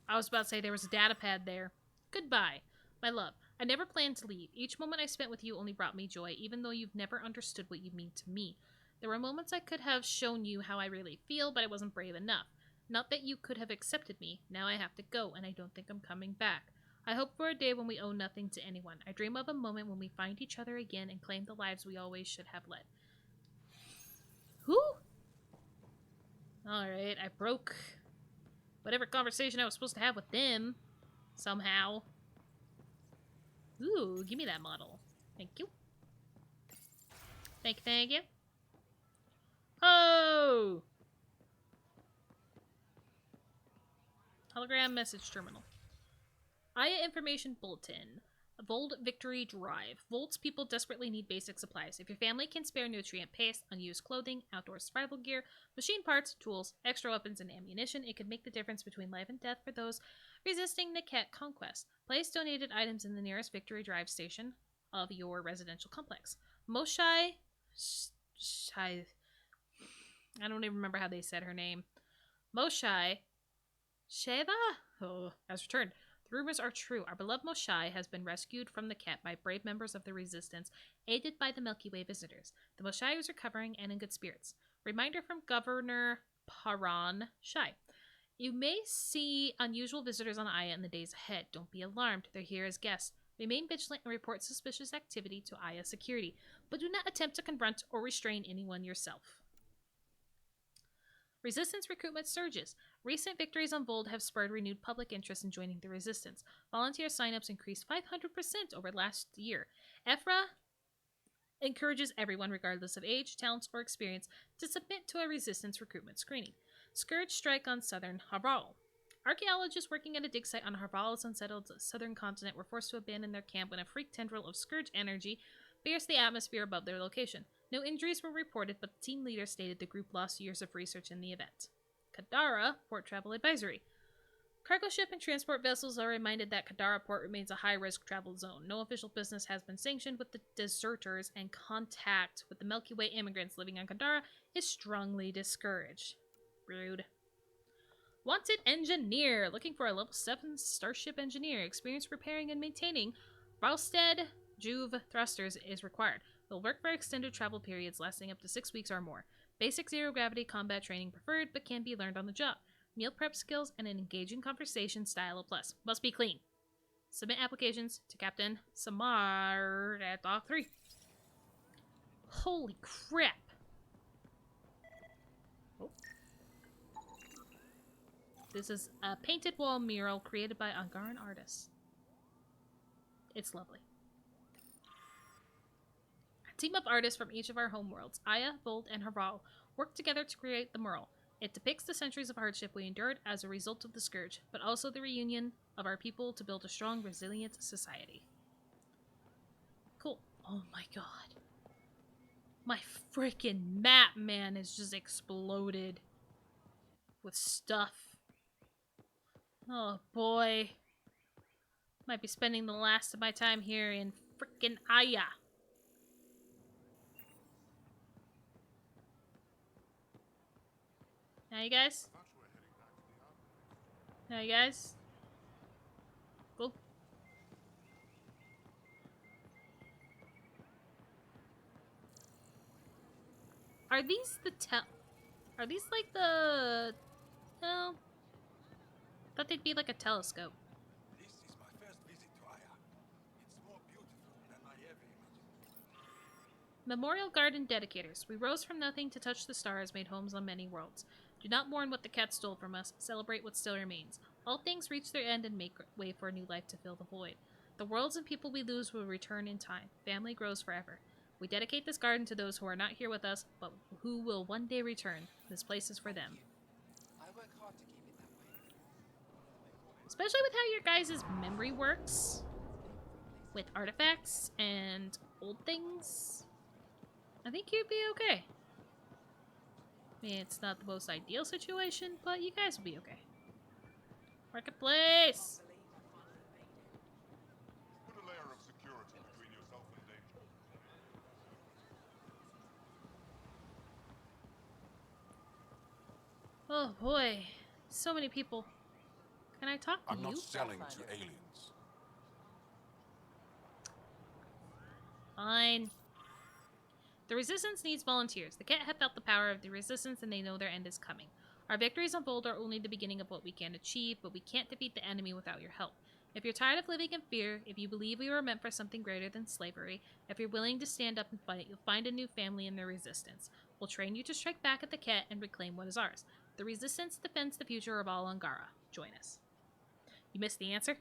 I was about to say there was a data pad there. Goodbye, my love. I never planned to leave. Each moment I spent with you only brought me joy, even though you've never understood what you mean to me. There were moments I could have shown you how I really feel, but I wasn't brave enough. Not that you could have accepted me. Now I have to go, and I don't think I'm coming back. I hope for a day when we owe nothing to anyone. I dream of a moment when we find each other again and claim the lives we always should have led. Who? Alright, I broke whatever conversation I was supposed to have with them. Somehow. Ooh, give me that model. Thank you. Thank you. Oh! Hologram message terminal. Aya Information Bulletin. Vold Victory Drive. Vold's people desperately need basic supplies. If your family can spare nutrient paste, unused clothing, outdoor survival gear, machine parts, tools, extra weapons, and ammunition, it could make the difference between life and death for those resisting the Ket conquest. Place donated items in the nearest Victory Drive station of your residential complex. Moshai... I don't even remember how they said her name. Moshai... Sheva? Oh, has returned. rumors are true. Our beloved Moshai has been rescued from the Ket by brave members of the Resistance, aided by the Milky Way visitors. The Moshai is recovering and in good spirits. Reminder from Governor Paran Shai. You may see unusual visitors on Aya in the days ahead. Don't be alarmed. They're here as guests. Remain vigilant and report suspicious activity to Aya security, but do not attempt to confront or restrain anyone yourself. Resistance recruitment surges. Recent victories on Vold have spurred renewed public interest in joining the Resistance. Volunteer signups increased 500% over last year. Ephra encourages everyone, regardless of age, talents, or experience, to submit to a Resistance recruitment screening. Scourge strike on southern Harval. Archaeologists working at a dig site on Harval's unsettled southern continent were forced to abandon their camp when a freak tendril of Scourge energy pierced the atmosphere above their location. No injuries were reported, but the team leader stated the group lost years of research in the event. Kadara Port Travel Advisory. Cargo ship and transport vessels are reminded that Kadara Port remains a high-risk travel zone. No official business has been sanctioned with the deserters, and contact with the Milky Way immigrants living on Kadara is strongly discouraged. Rude. Wanted engineer. Looking for a level 7 starship engineer. Experience repairing and maintaining Ralstead Juve thrusters is required. Will work for extended travel periods lasting up to 6 weeks or more. Basic zero-gravity combat training preferred, but can be learned on the job. Meal prep skills and an engaging conversation style a plus. Must be clean. Submit applications to Captain Samar at Dock 3. Holy crap. Oh. This is a painted wall mural created by Angaran artists. It's lovely. A team of artists from each of our homeworlds, Aya, Vold, and Harval, worked together to create the mural. It depicts the centuries of hardship we endured as a result of the Scourge, but also the reunion of our people to build a strong, resilient society. Cool. Oh my god. My freaking map, man, is just exploded with stuff. Oh boy. Might be spending the last of my time here in freaking Aya. Now you guys? Now you guys? Cool. Are these the Are these like the... No. Thought they'd be like a telescope. This is my first visit to Aya. It's more beautiful than I ever imagined. Memorial Garden Dedicators. We rose from nothing to touch the stars, made homes on many worlds. Do not mourn what the cat stole from us. Celebrate what still remains. All things reach their end and make way for a new life to fill the void. The worlds and people we lose will return in time. Family grows forever. We dedicate this garden to those who are not here with us, but who will one day return. This place is for them. I work hard to keep it that way. Especially with how your guys' memory works. With artifacts and old things. I think you'd be okay. I mean, it's not the most ideal situation, but you guys will be okay. Marketplace! Put a layer of security between yourself and danger. Oh boy. So many people. Can I talk to I'm you? not selling to aliens. Fine. The Resistance needs volunteers. The Ket have felt the power of the Resistance and they know their end is coming. Our victories on Vold are only the beginning of what we can achieve, but we can't defeat the enemy without your help. If you're tired of living in fear, if you believe we were meant for something greater than slavery, if you're willing to stand up and fight, you'll find a new family in the Resistance. We'll train you to strike back at the Ket and reclaim what is ours. The Resistance defends the future of all Angara. Join us. You missed the answer?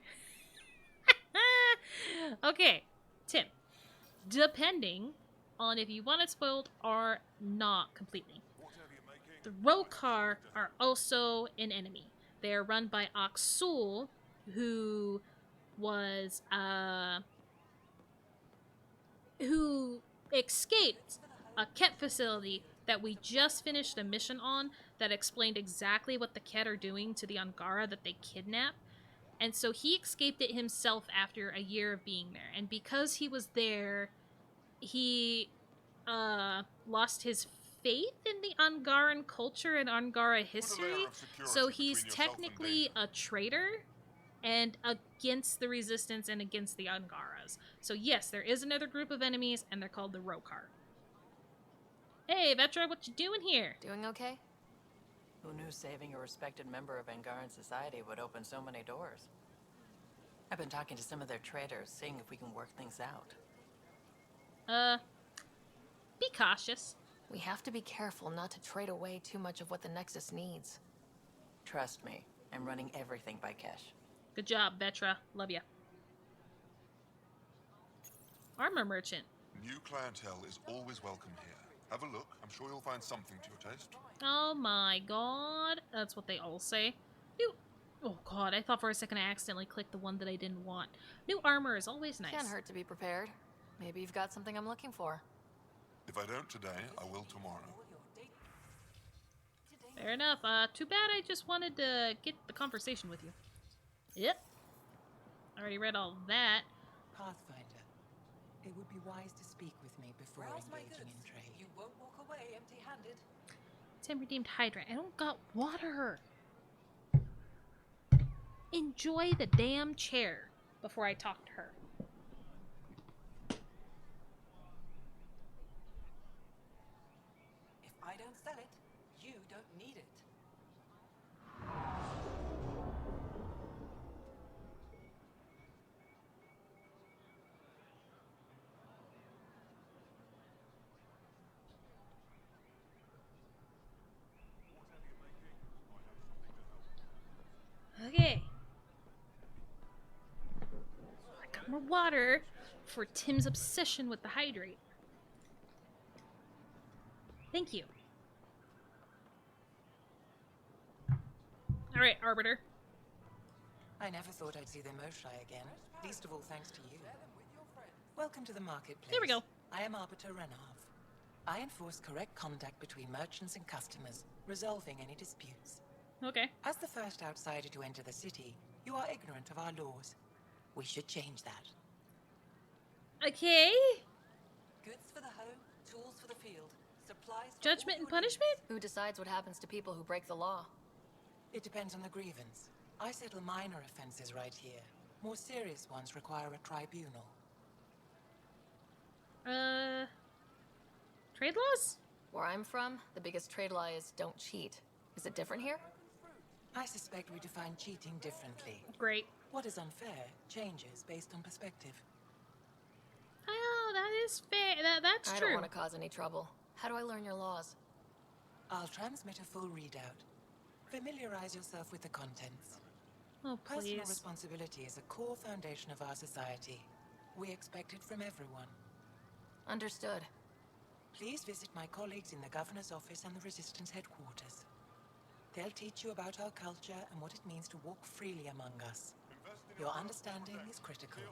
Okay, Tim. Depending on if you want it spoiled or not completely. The Rokar are also an enemy. They are run by Oxul, who was who escaped a Ket facility that we just finished a mission on that explained exactly what the Ket are doing to the Angara that they kidnap. And so he escaped it himself after a year of being there. And because he was there, he lost his faith in the Angaran culture and Angara history. So he's technically a traitor and a against the Resistance and against the Angaras. So yes, there is another group of enemies, and they're called the Rokar. Hey, Vetra, what you doing here? Doing okay? Who knew saving a respected member of Angaran society would open so many doors? I've been talking to some of their traders, seeing if we can work things out. Be cautious. We have to be careful not to trade away too much of what the Nexus needs. Trust me, I'm running everything by Kesh. Good job, Vetra. Love ya. Armor merchant. New clientele is always welcome here. Have a look. I'm sure you'll find something to your taste. Oh my god. That's what they all say. New... Oh god, I thought for a second I accidentally clicked the one that I didn't want. New armor is always nice. Can't hurt to be prepared. Maybe you've got something I'm looking for. If I don't today, I will tomorrow. Fair enough. Too bad I just wanted to get the conversation with you. Yep. Already read all that. Pathfinder, it would be wise to speak with me before engaging in trade. You won't walk away empty-handed. Tim redeemed hydrant. I don't got water. Enjoy the damn chair before I talk to her. If I don't sell it, you don't need it. Okay. I got more water for Tim's obsession with the hydrate. Thank you. Alright, Arbiter. I never thought I'd see the Moshai again, least of all thanks to you. Welcome to the marketplace. Here we go. I am Arbiter Renov. I enforce correct conduct between merchants and customers, resolving any disputes. Okay. As the first outsider to enter the city, you are ignorant of our laws. We should change that. Okay. Goods for the home, tools for the field, supplies for Judgment all and your punishment? Who decides what happens to people who break the law? It depends on the grievance. I settle minor offenses right here. More serious ones require a tribunal. Trade laws? Where I'm from, the biggest trade law is don't cheat. Is it different here? I suspect we define cheating differently. Great. What is unfair changes based on perspective. Oh, that is fair. That's I true. don't want to cause any trouble. How do I learn your laws? I'll transmit a full readout. Familiarize yourself with the contents. Oh, Personal please. responsibility is a core foundation of our society. We expect it from everyone. Understood. Please visit my colleagues in the Governor's office and the Resistance headquarters. They'll teach you about our culture and what it means to walk freely among us. Your understanding is critical.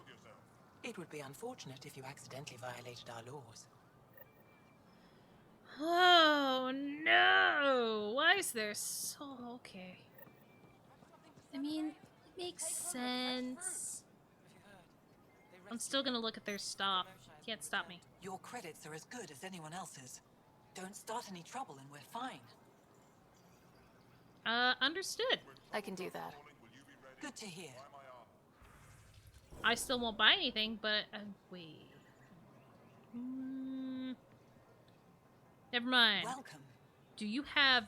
It would be unfortunate if you accidentally violated our laws. Oh, no. Why is there so... Okay. I mean, it makes sense. I'm still gonna look at their stuff. Can't stop me. Your credits are as good as anyone else's. Don't start any trouble and we're fine. Understood. I can do that. Good to hear. I still won't buy anything, but... wait. Never mind. Welcome. Do you have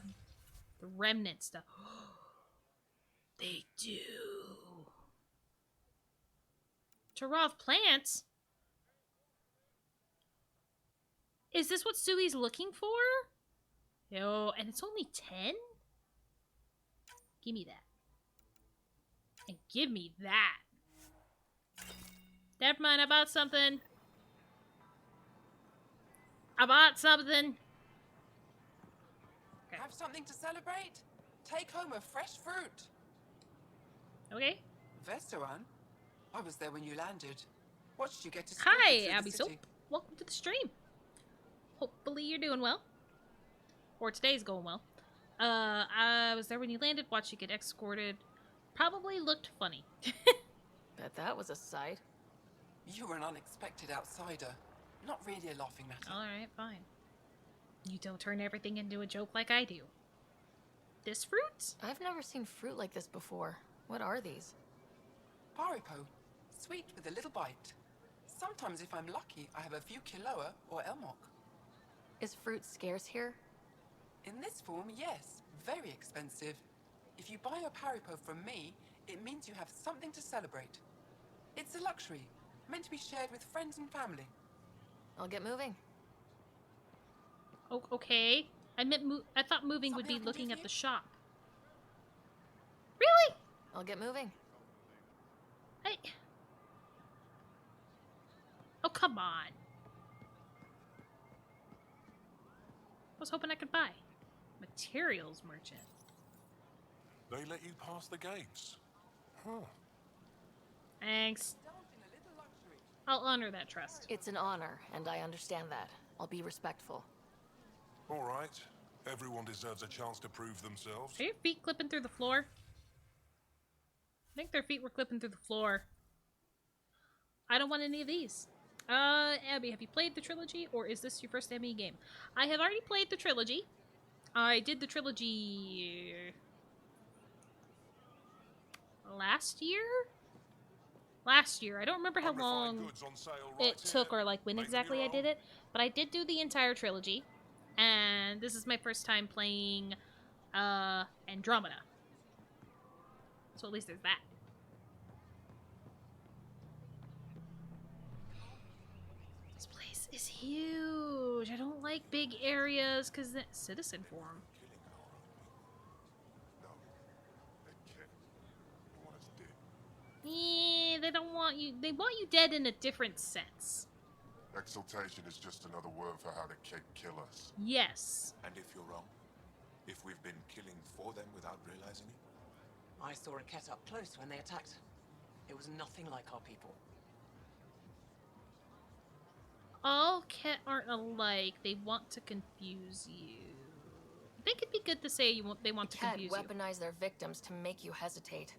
the remnant stuff? They do. Tarov plants? Is this what Sui's looking for? Yo, and it's only 10? Give me that. And give me that. Never mind, I bought something. I bought something. Okay. Have something to celebrate? Take home a fresh fruit. Okay. Veteran, I was there when you landed. Watched you get to Hi, Abby Soap. Welcome to the stream. Hopefully you're doing well. Or today's going well. I was there when you landed, watched you get escorted. Probably looked funny. Bet that was a sight. You were an unexpected outsider. Not really a laughing matter. Alright, fine. You don't turn everything into a joke like I do. This fruit? I've never seen fruit like this before. What are these? Paripo. Sweet with a little bite. Sometimes if I'm lucky, I have a few Kiloa or Elmok. Is fruit scarce here? In this form, yes. Very expensive. If you buy a Paripo from me, it means you have something to celebrate. It's a luxury, meant to be shared with friends and family. I'll get moving. Oh, okay. I thought moving would Something be I can do looking for at you? the shop. Really? I'll get moving. I... Oh, come on. I was hoping I could buy. Materials merchant. They let you pass the gates. Huh. Thanks. I'll honor that trust. It's an honor, and I understand that. I'll be respectful. All right. Everyone deserves a chance to prove themselves. Are your feet clipping through the floor? I think their feet were clipping through the floor. I don't want any of these. Abby, have you played the trilogy, or is this your first ME game? I have already played the trilogy. I did the trilogy last year? Last year. I don't remember how long it took or like when exactly I did it, but I did do the entire trilogy, and this is my first time playing Andromeda. So at least there's that. This place is huge. I don't like big areas because the citizen forum. Yeah, they don't want you. They want you dead in a different sense. Exaltation is just another word for how the kid kill us. Yes. And if you're wrong? If we've been killing for them without realizing it? I saw a Ket up close when they attacked. It was nothing like our people. All Ket aren't alike. They want to confuse you. I think it'd be good to say they want to confuse you. Weaponize their victims to make you hesitate.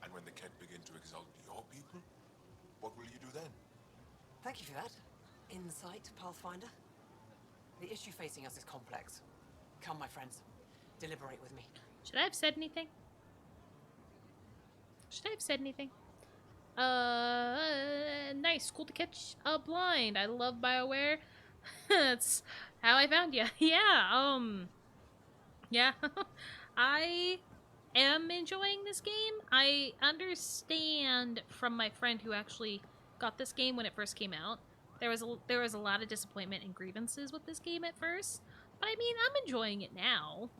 And when the Ket begin to exalt your people, what will you do then? Thank you for that. Insight, Pathfinder. The issue facing us is complex. Come, my friends. Deliberate with me. Should I have said anything? Should I have said anything? Nice. Cool to catch a blind. I love BioWare. That's how I found you. Yeah, yeah. I am enjoying this game. I understand from my friend who actually got this game when it first came out. There was a lot of disappointment and grievances with this game at first, but I mean, I'm enjoying it now.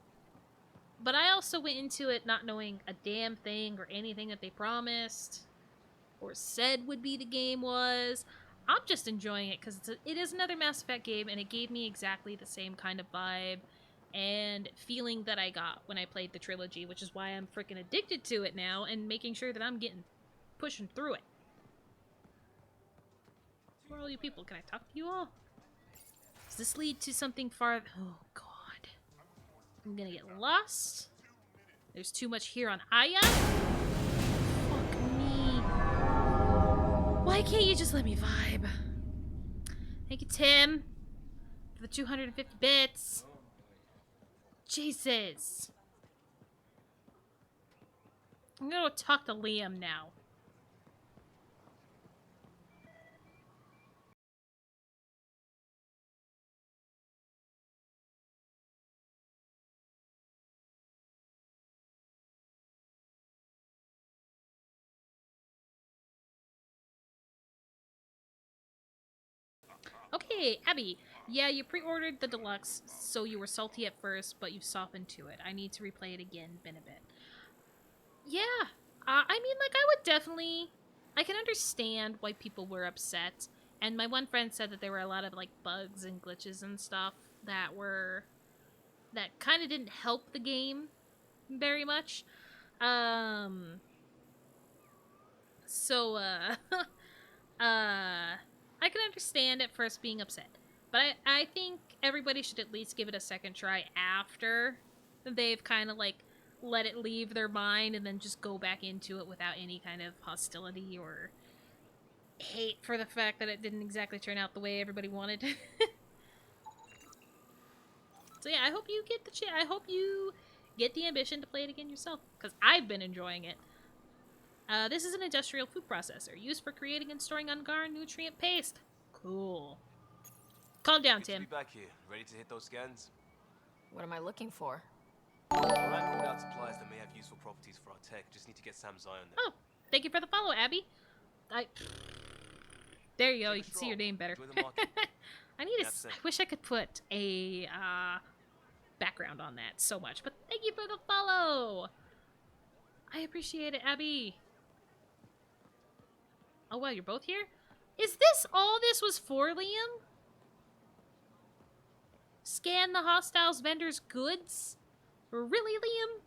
But I also went into it not knowing a damn thing or anything that they promised or said would be the game was. I'm just enjoying it because it is another Mass Effect game, and it gave me exactly the same kind of vibe and feeling that I got when I played the trilogy, which is why I'm freaking addicted to it now and making sure that I'm pushing through it. Who are all you people? Can I talk to you all? Does this lead to something far? Oh god. I'm gonna get lost. There's too much here on Aya. Fuck me. Why can't you just let me vibe? Thank you, Tim, for the 250 bits. Jesus. I'm gonna go talk to Liam now. Okay, Abby. Yeah, you pre-ordered the deluxe, so you were salty at first, but you've softened to it. I need to replay it again, been a bit. Yeah, I mean, like, I would definitely... I can understand why people were upset, and my one friend said that there were a lot of, like, bugs and glitches and stuff that kind of didn't help the game very much. So, I can understand at first being upset. But I think everybody should at least give it a second try after they've kind of like let it leave their mind and then just go back into it without any kind of hostility or hate for the fact that it didn't exactly turn out the way everybody wanted. So yeah, I hope you get I hope you get the ambition to play it again yourself, because I've been enjoying it. This is an industrial food processor used for creating and storing Ungar nutrient paste. Cool. Calm down, Good to Tim. be back here. Ready to hit those scans? What am I looking for? Rand called out supplies that may have useful properties for our tech. Just need to get Sam's eye on them. Oh, thank you for the follow, Abby. There you go. Take You a can see your stroll. name better. Enjoy the market. I need That's I it. wish I could put a background on that so much, but thank you for the follow. I appreciate it, Abby. Oh wow, you're both here? Is this all this was for, Liam? Scan the hostiles vendors' goods? Really, Liam?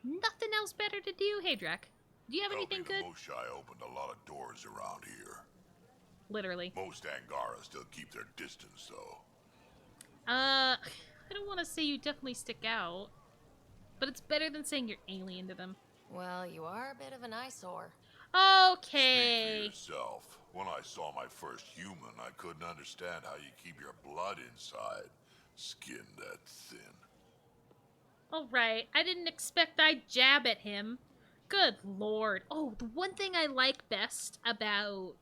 Nothing else better to do? Hey, Drac. Do you have anything good? Moshai opened a lot of doors around here. Literally. Most Angara still keep their distance, though. I don't want to say you definitely stick out, but it's better than saying you're alien to them. Well, you are a bit of an eyesore. Okay. Speak for yourself. When I saw my first human, I couldn't understand how you keep your blood inside. Skin that thin. Alright, I didn't expect I'd jab at him. Good lord. Oh, the one thing I like best about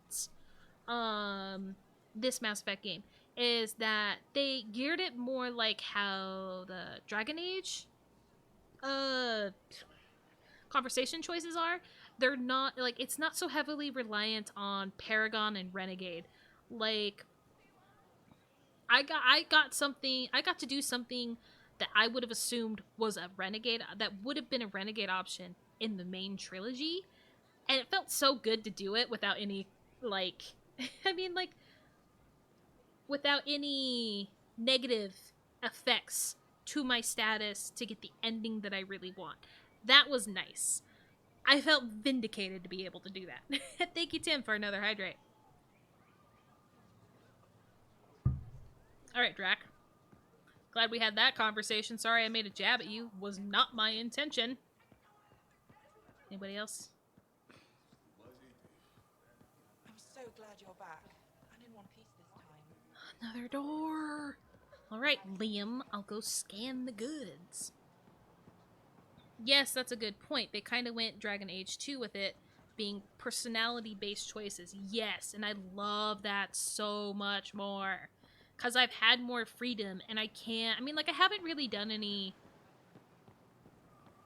this Mass Effect game is that they geared it more like how the Dragon Age conversation choices are. They're not like, it's not so heavily reliant on Paragon and Renegade. Like, I got to do something that I would have assumed was a renegade, that would have been a renegade option in the main trilogy, and it felt so good to do it without any, like, I mean, like, without any negative effects to my status to get the ending that I really want. That was nice. I felt vindicated to be able to do that. Thank you, Tim, for another hydrate. All right, Drac. Glad we had that conversation. Sorry I made a jab at you. Was not my intention. Anybody else? I'm so glad you're back. I'm in one piece this time. Another door. All right, Liam. I'll go scan the goods. Yes, that's a good point. They kind of went Dragon Age 2 with it being personality-based choices. Yes, and I love that so much more. Because I've had more freedom, and I can't... I mean, like, I haven't really done any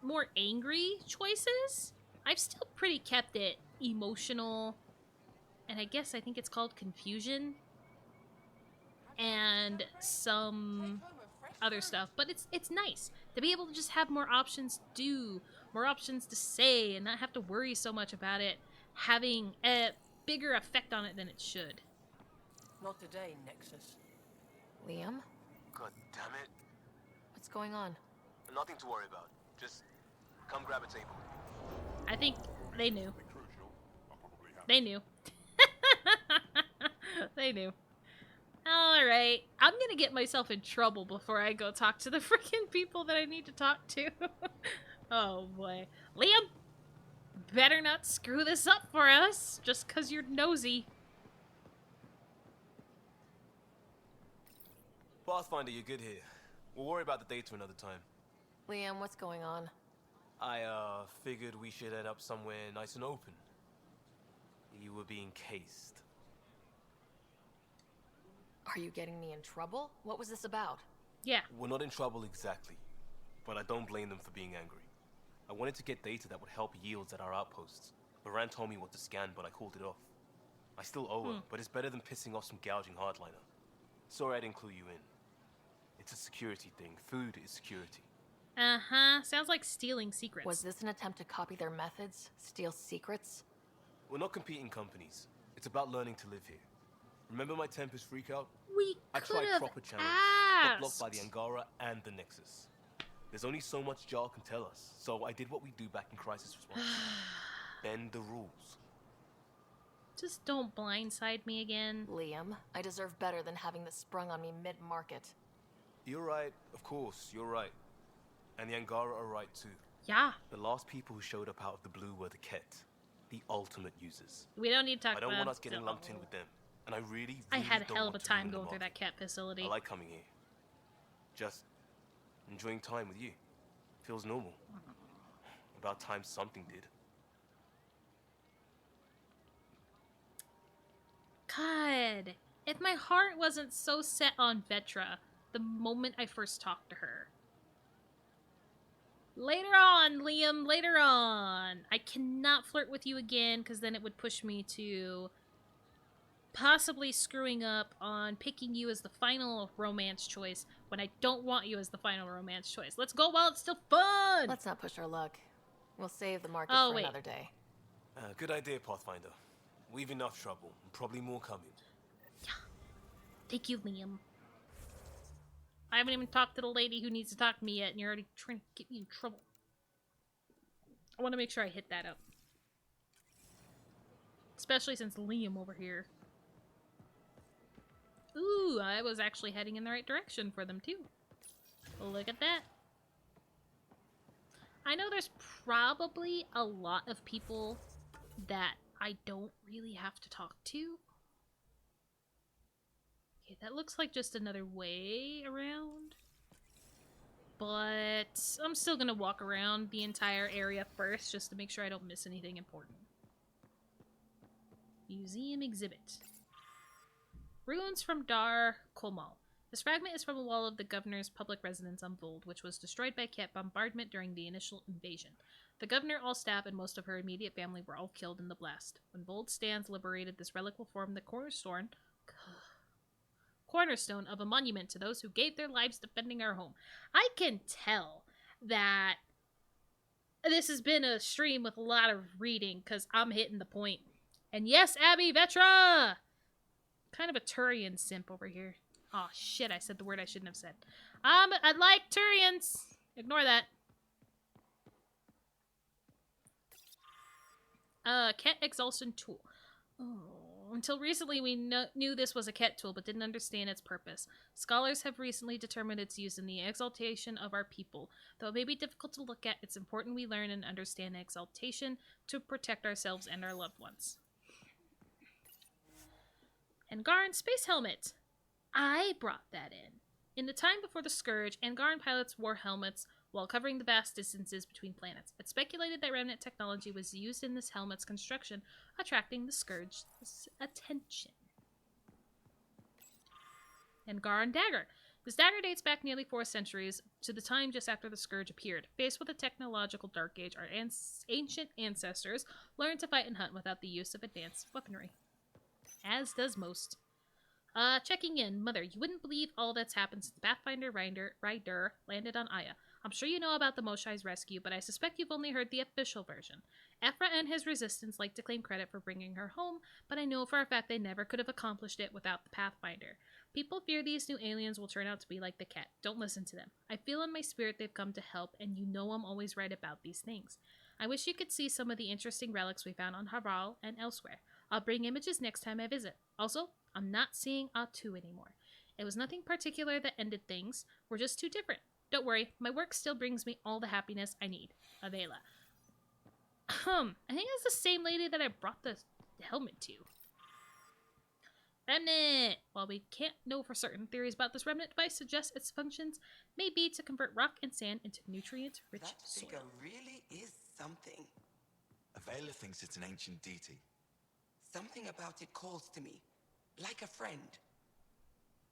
more angry choices. I've still pretty kept it emotional, and I think it's called confusion, and some other stuff. But it's nice to be able to just have more options to do, more options to say, and not have to worry so much about it having a bigger effect on it than it should. Not today, Nexus. Liam? God damn it. What's going on? Nothing to worry about. Just come grab a table. I think they knew. They knew. They knew. Alright. I'm gonna get myself in trouble before I go talk to the freaking people that I need to talk to. Oh boy. Liam! Better not screw this up for us, just cause you're nosy. Pathfinder, you're good here. We'll worry about the data another time. Liam, what's going on? I, figured we should head up somewhere nice and open. You were being cased. Are you getting me in trouble? What was this about? Yeah. We're not in trouble exactly, but I don't blame them for being angry. I wanted to get data that would help yields at our outposts. Baran told me what to scan, but I called it off. I still owe her, but it's better than pissing off some gouging hardliner. Sorry I didn't clue you in. It's a security thing. Food is security. Uh-huh. Sounds like stealing secrets. Was this an attempt to copy their methods? Steal secrets? We're not competing companies. It's about learning to live here. Remember my Tempest freakout? I tried could've proper channels, got blocked by the Angara and the Nexus. There's only so much Jarl can tell us, so I did what we do back in crisis response. Bend the rules. Just don't blindside me again. Liam, I deserve better than having this sprung on me mid-market. You're right, of course, you're right. And the Angara are right too. Yeah. The last people who showed up out of the blue were the Ket, the ultimate users. We don't need to talk I about don't want us getting lumped in with them. And I really I had a don't hell of a want to time ruin going them through off. that cat facility. I like coming here. Just enjoying time with you. Feels normal. About time something did. God, if my heart wasn't so set on Vetra the moment I first talked to her. Later on, Liam, later on. I cannot flirt with you again because then it would push me to possibly screwing up on picking you as the final romance choice when I don't want you as the final romance choice. Let's go while it's still fun! Let's not push our luck. We'll save the market for another day. Good idea, Pathfinder. We've enough trouble, and probably more coming. Yeah. Thank you, Liam. I haven't even talked to the lady who needs to talk to me yet, and you're already trying to get me in trouble. I want to make sure I hit that up. Especially since Liam over here. Ooh, I was actually heading in the right direction for them, too. Look at that. I know there's probably a lot of people that I don't really have to talk to. Okay, that looks like just another way around. But I'm still gonna walk around the entire area first just to make sure I don't miss anything important. Museum exhibit. Ruins from Dar Komal. This fragment is from a wall of the governor's public residence on Vold, which was destroyed by Ket bombardment during the initial invasion. The governor, all staff, and most of her immediate family were all killed in the blast. When Vold stands liberated, this relic will form the cornerstone of a monument to those who gave their lives defending our home. I can tell that this has been a stream with a lot of reading because I'm hitting the point. And yes, Abby Vetra! Kind of a Turian simp over here. Oh shit, I said the word I shouldn't have said. I like Turians! Ignore that. Ket Exaltation Tool. Oh, until recently we knew this was a Ket tool, but didn't understand its purpose. Scholars have recently determined its use in the exaltation of our people. Though it may be difficult to look at, it's important we learn and understand exaltation to protect ourselves and our loved ones. Angaran Space Helmet. I brought that in. In the time before the Scourge, Angaran pilots wore helmets while covering the vast distances between planets. It's speculated that remnant technology was used in this helmet's construction, attracting the Scourge's attention. Angaran Dagger. This dagger dates back nearly 4 centuries to the time just after the Scourge appeared. Faced with a technological dark age, our ancient ancestors learned to fight and hunt without the use of advanced weaponry. As does most. Checking in. Mother, you wouldn't believe all that's happened since Pathfinder Ryder landed on Aya. I'm sure you know about the Moshai's rescue, but I suspect you've only heard the official version. Ephra and his resistance like to claim credit for bringing her home, but I know for a fact they never could have accomplished it without the Pathfinder. People fear these new aliens will turn out to be like the Ket. Don't listen to them. I feel in my spirit they've come to help, and you know I'm always right about these things. I wish you could see some of the interesting relics we found on Haral and elsewhere. I'll bring images next time I visit. Also, I'm not seeing Atu anymore. It was nothing particular that ended things. We're just too different. Don't worry, my work still brings me all the happiness I need. Avela. I think that's the same lady that I brought the helmet to. Remnant! While we can't know for certain, theories about this remnant device suggest its functions may be to convert rock and sand into nutrient-rich soil. That figure really is something. Avela thinks it's an ancient deity. Something about it calls to me, like a friend.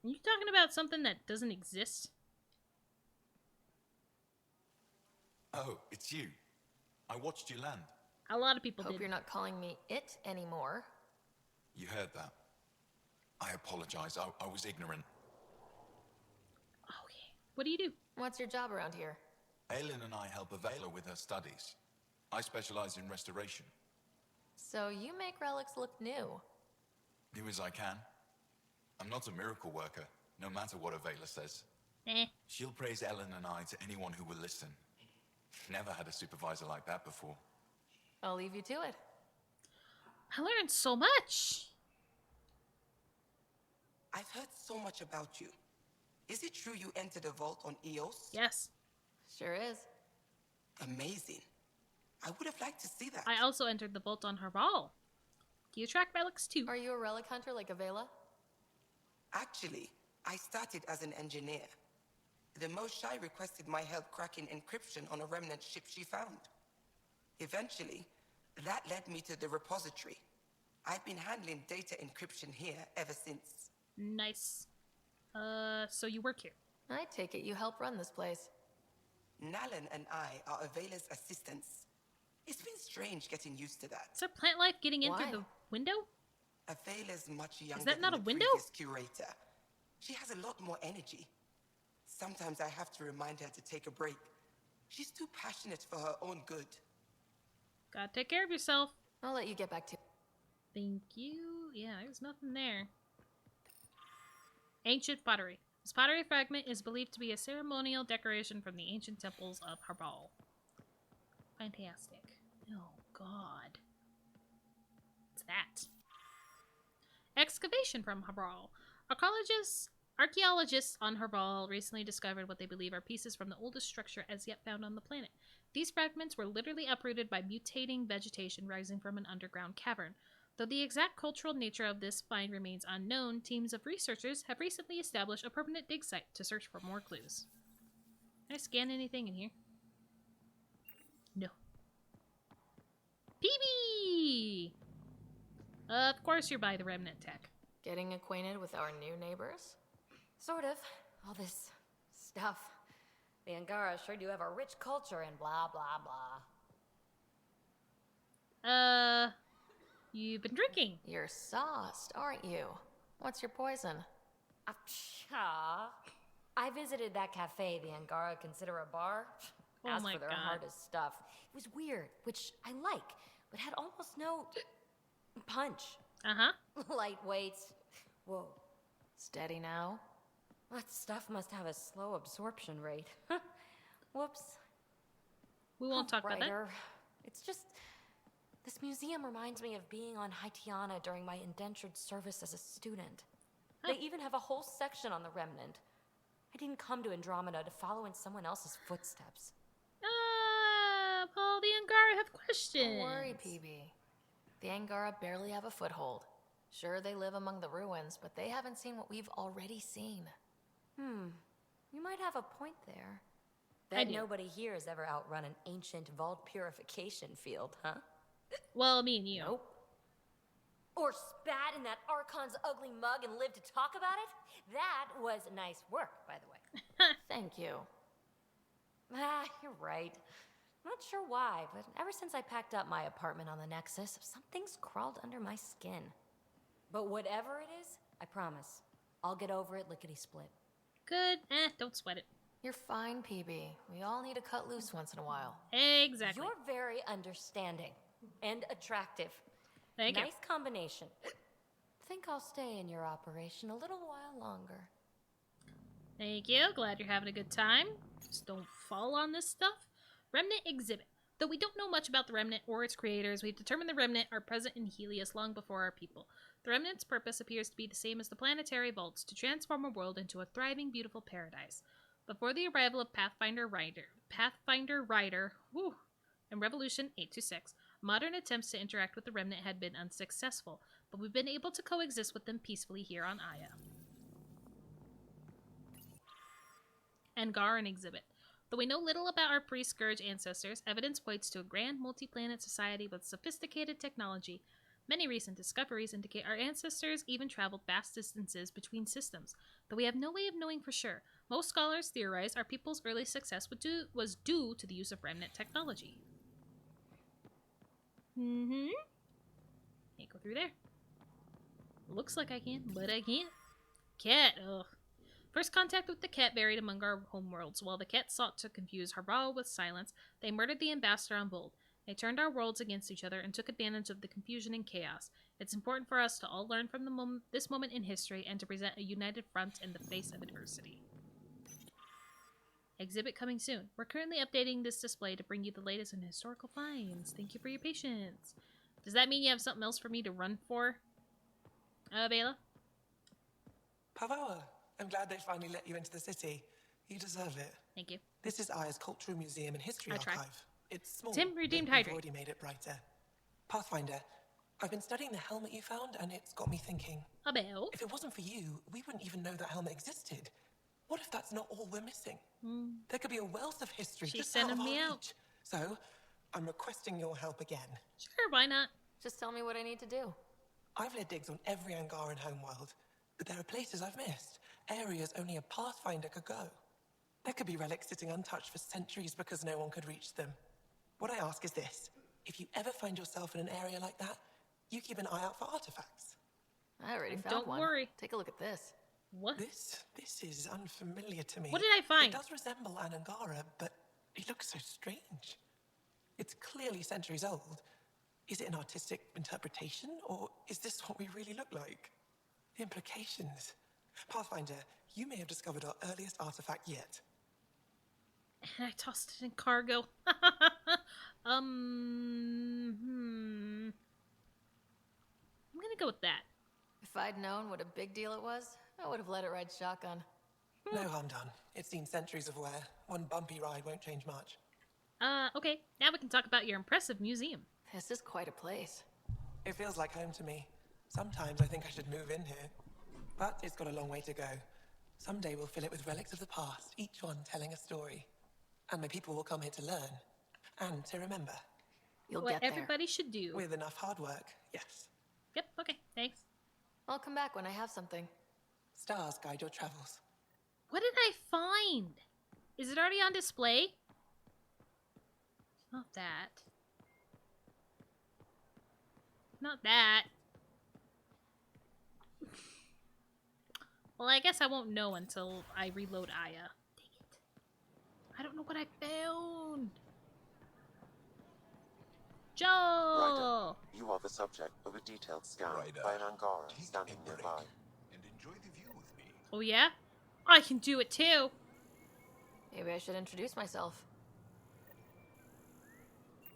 Are you talking about something that doesn't exist? Oh, it's you. I watched you land. A lot of people Hope did. you're not calling me it anymore. You heard that. I apologize. I was ignorant. Okay. What do you do? What's your job around here? Aylin and I help Avela with her studies. I specialize in restoration. So you make relics look new. Do as I can. I'm not a miracle worker, no matter what Avela says. She'll praise Ellen and I to anyone who will listen. Never had a supervisor like that before. I'll leave you to it. I learned so much. I've heard so much about you. Is it true you entered a vault on Eos? Yes. Sure is. Amazing. I would have liked to see that. I also entered the vault on Haral. Do you track relics too? Are you a relic hunter like Avela? Actually, I started as an engineer. The Moshai requested my help cracking encryption on a remnant ship she found. Eventually, that led me to the repository. I've been handling data encryption here ever since. Nice. So you work here? I take it you help run this place. Nalan and I are Avela's assistants. It's been strange getting used to that. Is there plant life getting in through the window? Avela's much younger Is that not than a the window? previous curator. She has a lot more energy. Sometimes I have to remind her to take a break. She's too passionate for her own good. Gotta take care of yourself. I'll let you get back to... Thank you. Yeah, there's nothing there. Ancient pottery. This pottery fragment is believed to be a ceremonial decoration from the ancient temples of Harbal. Fantastic. Oh, God. What's that? Excavation from Harbal. Archaeologists on Harbal recently discovered what they believe are pieces from the oldest structure as yet found on the planet. These fragments were literally uprooted by mutating vegetation rising from an underground cavern. Though the exact cultural nature of this find remains unknown, teams of researchers have recently established a permanent dig site to search for more clues. Can I scan anything in here? No. PB! Of course you're by the remnant tech. Getting acquainted with our new neighbors? Sort of. All this stuff. The Angara sure do have a rich culture and blah, blah, blah. You've been drinking. You're sauced, aren't you? What's your poison? I visited that cafe the Angara consider a bar. Oh As my for their God. hardest stuff, it was weird, which I like, but had almost no punch. Uh-huh. Lightweight. Whoa. Steady now? That stuff must have a slow absorption rate. Whoops. We won't talk about that. Writer. It's just... This museum reminds me of being on Haitiana during my indentured service as a student. They even have a whole section on the Remnant. I didn't come to Andromeda to follow in someone else's footsteps. Well, the Angara have questions. Don't worry, PB. The Angara barely have a foothold. Sure, they live among the ruins, but they haven't seen what we've already seen. You might have a point there. I Bet do. nobody here has ever outrun an ancient vault purification field, huh? Well, me and you. Nope. Or spat in that Archon's ugly mug and lived to talk about it? That was nice work, by the way. Thank you. You're right. Not sure why, but ever since I packed up my apartment on the Nexus, something's crawled under my skin. But whatever it is, I promise, I'll get over it lickety-split. Good. Don't sweat it. You're fine, PB. We all need to cut loose once in a while. Exactly. You're very understanding and attractive. Thank you. Nice combination. Think I'll stay in your operation a little while longer. Thank you. Glad you're having a good time. Just don't fall on this stuff. Remnant exhibit. Though we don't know much about the Remnant or its creators, we've determined the Remnant are present in Helios long before our people. The Remnant's purpose appears to be the same as the planetary vaults, to transform a world into a thriving, beautiful paradise. Before the arrival of Pathfinder Rider, and Revolution 826, modern attempts to interact with the Remnant had been unsuccessful, but we've been able to coexist with them peacefully here on Aya. Angaran exhibit. Though we know little about our pre-Scourge ancestors, evidence points to a grand multi-planet society with sophisticated technology. Many recent discoveries indicate our ancestors even traveled vast distances between systems, though we have no way of knowing for sure. Most scholars theorize our people's early success was due to the use of Remnant technology. Can't go through there. Looks like I can, but I can't. Cat, ugh. First contact with the Ket varied among our homeworlds. While the Ket sought to confuse Harbal with silence, they murdered the ambassador on Bold. They turned our worlds against each other and took advantage of the confusion and chaos. It's important for us to all learn from this moment in history and to present a united front in the face of adversity. Exhibit coming soon. We're currently updating this display to bring you the latest in historical finds. Thank you for your patience. Does that mean you have something else for me to run for, Bela? Pavawa, I'm glad they finally let you into the city. You deserve it. Thank you. This is Aya's Cultural Museum and History Archive. It's small. Tim redeemed but we've Hydrate. already made it brighter. Pathfinder, I've been studying the helmet you found, and it's got me thinking. About? If it wasn't for you, we wouldn't even know that helmet existed. What if that's not all we're missing? There could be a wealth of history She's just out of sending me our out. reach. So, I'm requesting your help again. Sure, why not? Just tell me what I need to do. I've led digs on every Angaran homeworld, but there are places I've missed. Areas only a Pathfinder could go. There could be relics sitting untouched for centuries because no one could reach them. What I ask is this. If you ever find yourself in an area like that, you keep an eye out for artifacts. I already found Don't one. worry. Take a look at this. What? This is unfamiliar to me. What did I find? It does resemble an Angara, but it looks so strange. It's clearly centuries old. Is it an artistic interpretation, or is this what we really look like? The implications. Pathfinder, you may have discovered our earliest artifact yet. And I tossed it in cargo. I'm gonna go with that. If I'd known what a big deal it was, I would have let it ride shotgun. No harm done. It's seen centuries of wear. One bumpy ride won't change much. Okay. Now we can talk about your impressive museum. This is quite a place. It feels like home to me. Sometimes I think I should move in here. But it's got a long way to go. Someday we'll fill it with relics of the past, each one telling a story. And my people will come here to learn. And to remember. You'll What get there. everybody should do. With enough hard work, yes. Yep, okay, thanks. I'll come back when I have something. Stars guide your travels. What did I find? Is it already on display? Not that. Not that. Well, I guess I won't know until I reload Aya. Dang it. I don't know what I found. Joe! Ryder, you are the subject of a detailed scan Ryder, by an Angara take standing a break nearby. and enjoy the view with me. Oh yeah? I can do it too. Maybe I should introduce myself.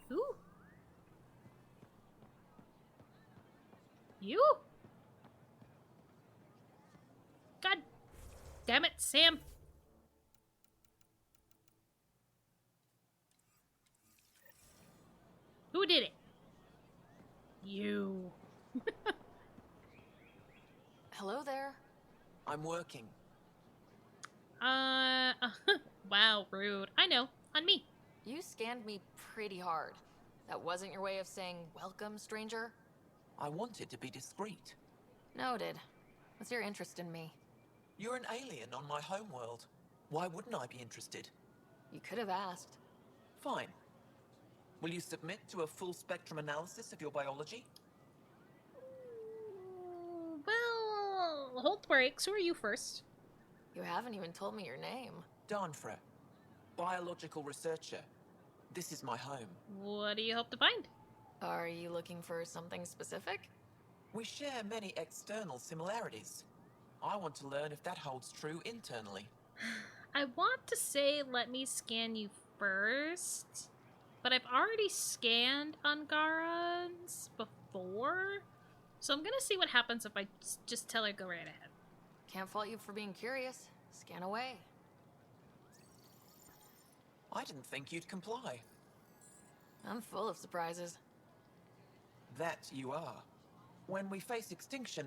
Who? You? God damn it, Sam. Who did it? You. Hello there. I'm working. Wow, rude. I know. On me. You scanned me pretty hard. That wasn't your way of saying welcome, stranger? I wanted to be discreet. Noted. What's your interest in me? You're an alien on my homeworld. Why wouldn't I be interested? You could have asked. Fine. Will you submit to a full spectrum analysis of your biology? Well, hold breaks. Who are you first? You haven't even told me your name. Danfra, biological researcher. This is my home. What do you hope to find? Are you looking for something specific? We share many external similarities. I want to learn if that holds true internally. I want to say let me scan you first, but I've already scanned Angarans before, so I'm gonna see what happens if I just tell her go right ahead. Can't fault you for being curious. Scan away. I didn't think you'd comply. I'm full of surprises. That you are. When we face extinction,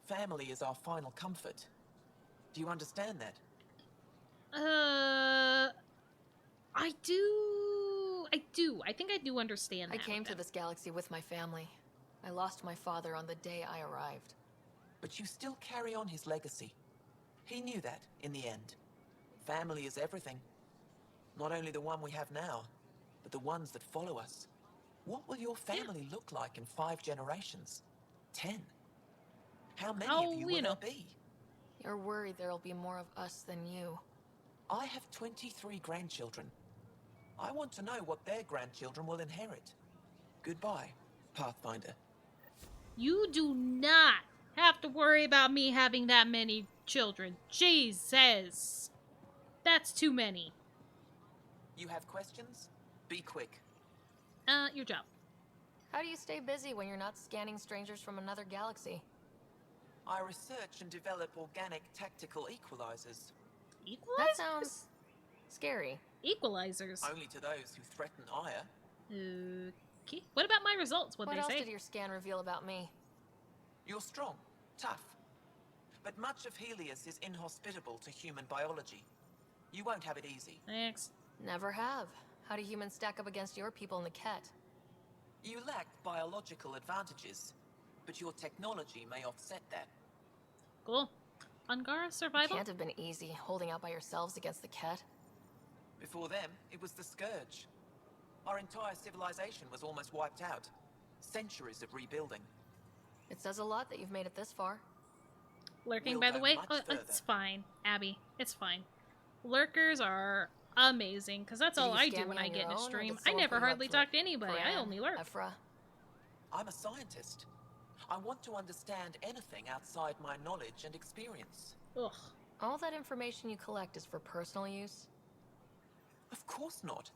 family is our final comfort. Do you understand that? I do. I think I do understand that. I came to this galaxy with my family. I lost my father on the day I arrived. But you still carry on his legacy. He knew that, in the end. Family is everything. Not only the one we have now, but the ones that follow us. What will your family look like in 5 generations? 10? How many of you will there be? You're worried there'll be more of us than you. I have 23 grandchildren. I want to know what their grandchildren will inherit. Goodbye, Pathfinder. You do not have to worry about me having that many children. Jesus. That's too many. You have questions? Be quick. Your job. How do you stay busy when you're not scanning strangers from another galaxy? I research and develop organic tactical equalizers. Equalizers? That sounds scary. Equalizers? Only to those who threaten Aya. Okay. What about my results? What'd What they else say? did your scan reveal about me? You're strong, tough. But much of Helios is inhospitable to human biology. You won't have it easy. Thanks. Never have. How do humans stack up against your people in the Ket? You lack biological advantages. but your technology may offset that. Cool. Angara It survival? can't have been easy holding out by yourselves against the Ket. Before them, it was the Scourge. Our entire civilization was almost wiped out. Centuries of rebuilding. It says a lot that you've made it this far. Lurking, We'll by the go way? much It's further. fine, Abby. It's fine. Lurkers are amazing, because that's Did all you I scam do when me I on get your in a own, or stream. did I someone never put you up hardly to it? talk to anybody. I Gran, only lurk. Ephra? I'm a scientist. I want to understand anything outside my knowledge and experience. Ugh. All that information you collect is for personal use? Of course not.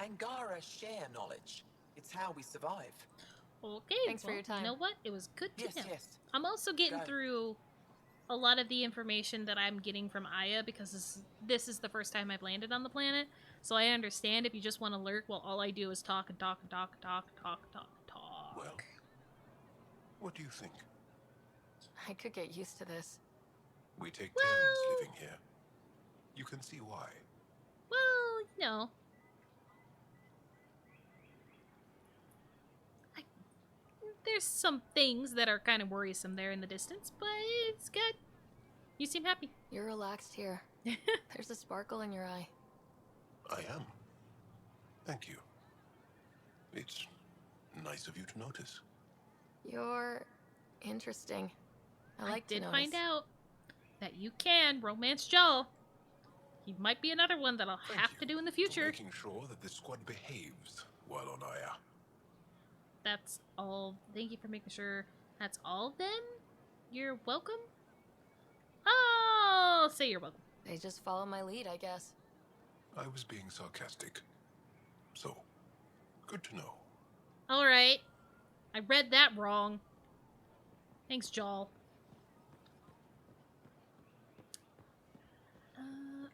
Angara share knowledge. It's how we survive. Okay, Thanks for your time. You know what? It was good to know. Yes. I'm also getting Go. through a lot of the information that I'm getting from Aya because this is the first time I've landed on the planet. So I understand if you just want to lurk, well, all I do is talk and talk and talk and talk and talk and talk and talk. Well, what do you think? I could get used to this. We take turns living here. You can see why. Well, no. There's some things that are kind of worrisome there in the distance, but it's good. You seem happy. You're relaxed here. There's a sparkle in your eye. I am. Thank you. It's nice of you to notice. You're interesting. I like to did notice. find out that you can romance Joel. He might be another one that I'll have to do in the future. Making sure that the squad behaves while on Aya. That's all. Thank you for making sure that's all then? You're welcome? Oh, say you're welcome. They just follow my lead, I guess. I was being sarcastic. So, good to know. Alright. I read that wrong. Thanks, Joel.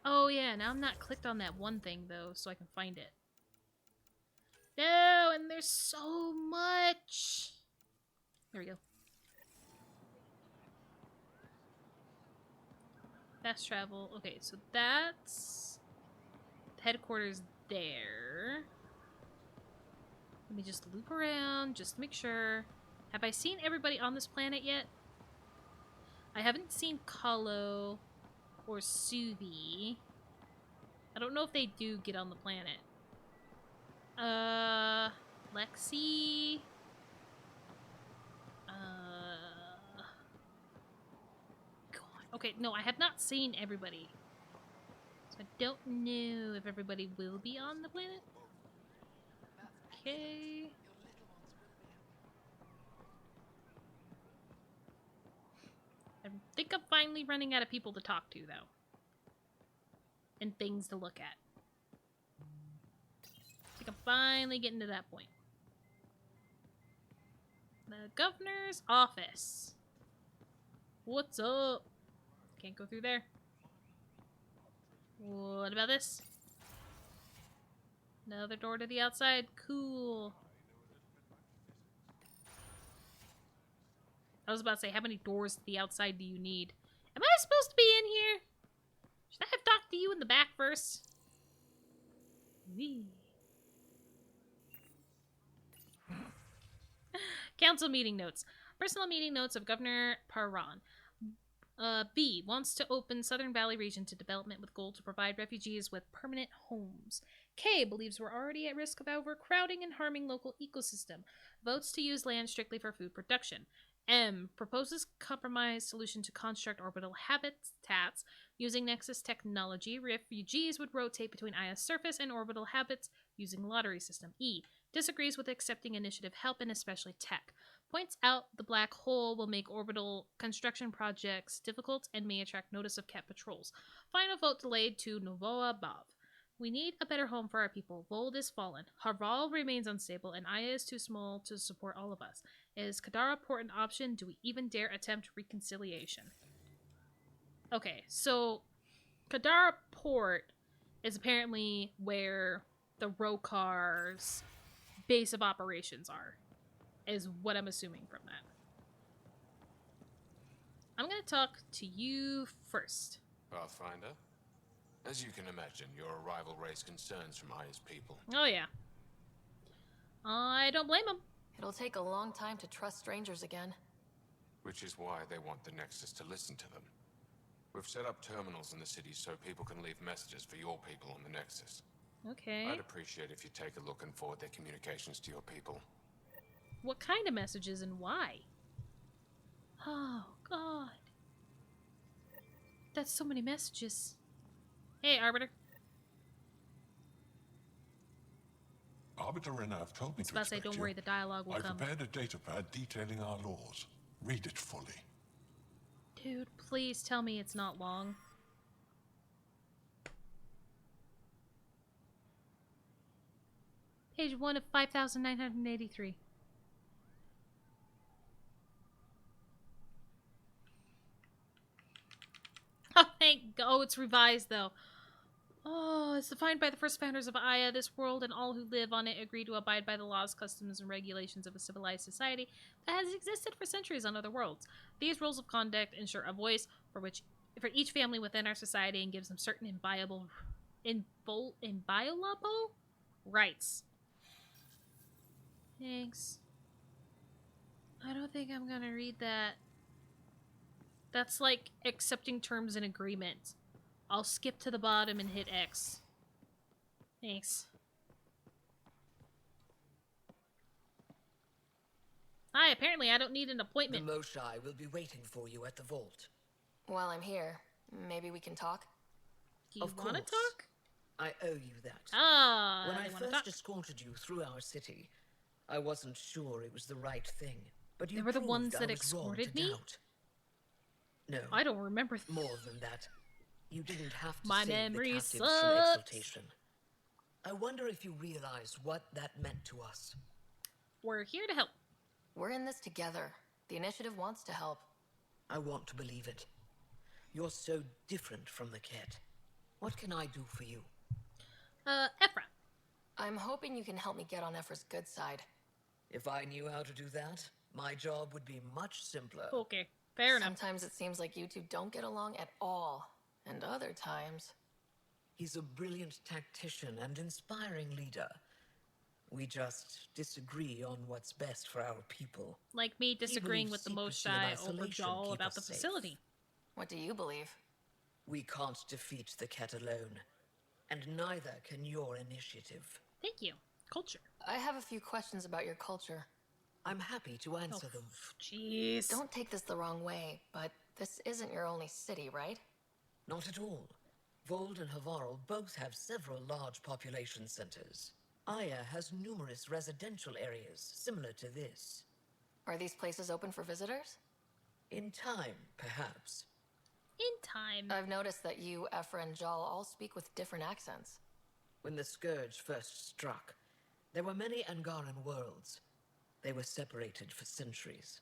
Oh yeah, now I'm not clicked on that one thing though, so I can find it. No, and there's so much. There we go. Fast travel. Okay, so that's headquarters there. Let me just loop around just to make sure. Have I seen everybody on this planet yet? I haven't seen Kahlo or Suvi. I don't know if they do get on the planet. Lexi. God. Okay, no, I have not seen everybody. So I don't know if everybody will be on the planet. Okay. I think I'm finally running out of people to talk to, though. And things to look at. I think I'm finally getting to that point. The governor's office. What's up? Can't go through there. What about this? Another door to the outside. Cool. I was about to say, how many doors to the outside do you need? Am I supposed to be in here? Should I have talked to you in the back first? Wee. Council meeting notes. Personal meeting notes of Governor Paran. B wants to open Southern Valley region to development with goal to provide refugees with permanent homes. K believes we're already at risk of overcrowding and harming local ecosystem. Votes to use land strictly for food production. M proposes compromise solution to construct orbital habitats using Nexus technology. Refugees would rotate between Aya's surface and orbital habits using lottery system. E disagrees with accepting initiative help and especially tech. Points out the black hole will make orbital construction projects difficult and may attract notice of Ket patrols. Final vote delayed to Novoa Bav. We need a better home for our people. Vold is fallen. Harval remains unstable, and Aya is too small to support all of us. Is Kadara Port an option? Do we even dare attempt reconciliation? Okay, so Kadara Port is apparently where the Rokar's base of operations are. Is what I'm assuming from that. I'm going to talk to you first. Pathfinder, as you can imagine, your arrival raised concerns from Aya's people. Oh, yeah. I don't blame him. It'll take a long time to trust strangers again. Which is why they want the Nexus to listen to them. We've set up terminals in the city so people can leave messages for your people on the Nexus. Okay. I'd appreciate if you take a look and forward their communications to your people. What kind of messages and why? Oh, God. That's so many messages. Hey, Arbiter. Arbiter Renner have told me It's to about to say, expect don't you. worry, the dialogue will I come. prepared a datapad detailing our laws. Read it fully. Dude, please tell me it's not long. Page 1 of 5,983. Oh, thank God. Oh, it's revised, though. Oh, it's defined by the first founders of Aya. This world and all who live on it agree to abide by the laws, customs, and regulations of a civilized society that has existed for centuries on other worlds. These rules of conduct ensure a voice for each family within our society and gives them certain inviolable rights. Thanks. I don't think I'm gonna read that. That's like accepting terms and agreement. I'll skip to the bottom and hit X. Thanks. Hi, apparently I don't need an appointment. The Moshai will be waiting for you at the vault. While I'm here, maybe we can talk? Do you want to course. talk? I owe you that. Ah, when they I wanna first talk. escorted you through our city, I wasn't sure it was the right thing. But you They were the proved ones I that was wrong escorted to me? doubt. No. I don't remember. More than that. You didn't have to My save the memory captives from sucks. exaltation. I wonder if you realize what that meant to us. We're here to help. We're in this together. The initiative wants to help. I want to believe it. You're so different from the cat. What can I do for you? Ephra. I'm hoping you can help me get on Ephra's good side. If I knew how to do that, my job would be much simpler. Okay, fair enough. Sometimes it seems like you two don't get along at all. And other times... He's a brilliant tactician and inspiring leader. We just disagree on what's best for our people. Like me disagreeing with the Moshai over Jal about the safe. facility. What do you believe? We can't defeat the cat alone. And neither can your initiative. Thank you. Culture. I have a few questions about your culture. I'm happy to answer them. Jeez. Don't take this the wrong way, but this isn't your only city, right? Not at all. Vold and Havarl both have several large population centers. Aya has numerous residential areas similar to this. Are these places open for visitors? In time, perhaps. In time. I've noticed that you, Ephra, and Jal all speak with different accents. When the Scourge first struck, there were many Angaran worlds. They were separated for centuries.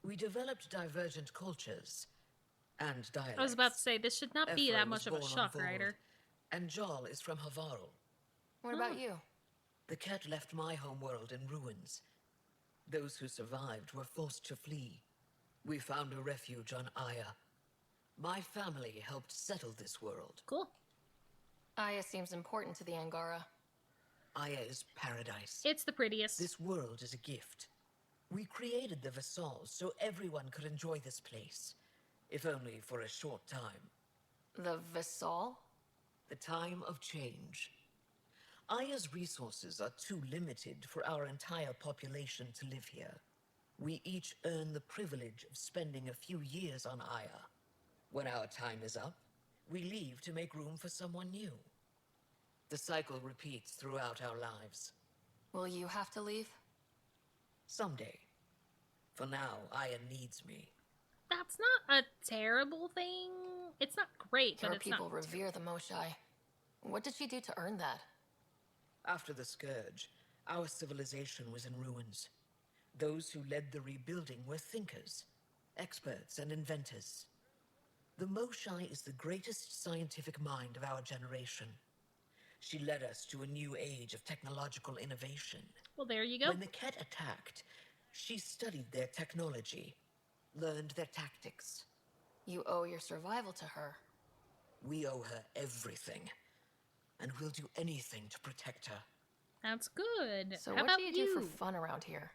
We developed divergent cultures and dialects. I was about to say, this should not be Ephra that was much of a born on shock, Vold, Ryder. And Jal is from Havarl. What about you? The cat left my homeworld in ruins. Those who survived were forced to flee. We found a refuge on Aya. My family helped settle this world. Cool. Aya seems important to the Angara. Aya is paradise. It's the prettiest. This world is a gift. We created the Vassals so everyone could enjoy this place, if only for a short time. The Vassal? The time of change. Aya's resources are too limited for our entire population to live here. We each earn the privilege of spending a few years on Aya. When our time is up, we leave to make room for someone new. The cycle repeats throughout our lives. Will you have to leave? Someday. For now, Aya needs me. That's not a terrible thing. It's not great, but Your it's not people revere the Moshai. What did she do to earn that? After the Scourge, our civilization was in ruins. Those who led the rebuilding were thinkers, experts, and inventors. The Moshai is the greatest scientific mind of our generation. She led us to a new age of technological innovation. Well, there you go. When the cat attacked, she studied their technology, learned their tactics. You owe your survival to her. We owe her everything, and we'll do anything to protect her. That's good. So How what about do you do for fun around here?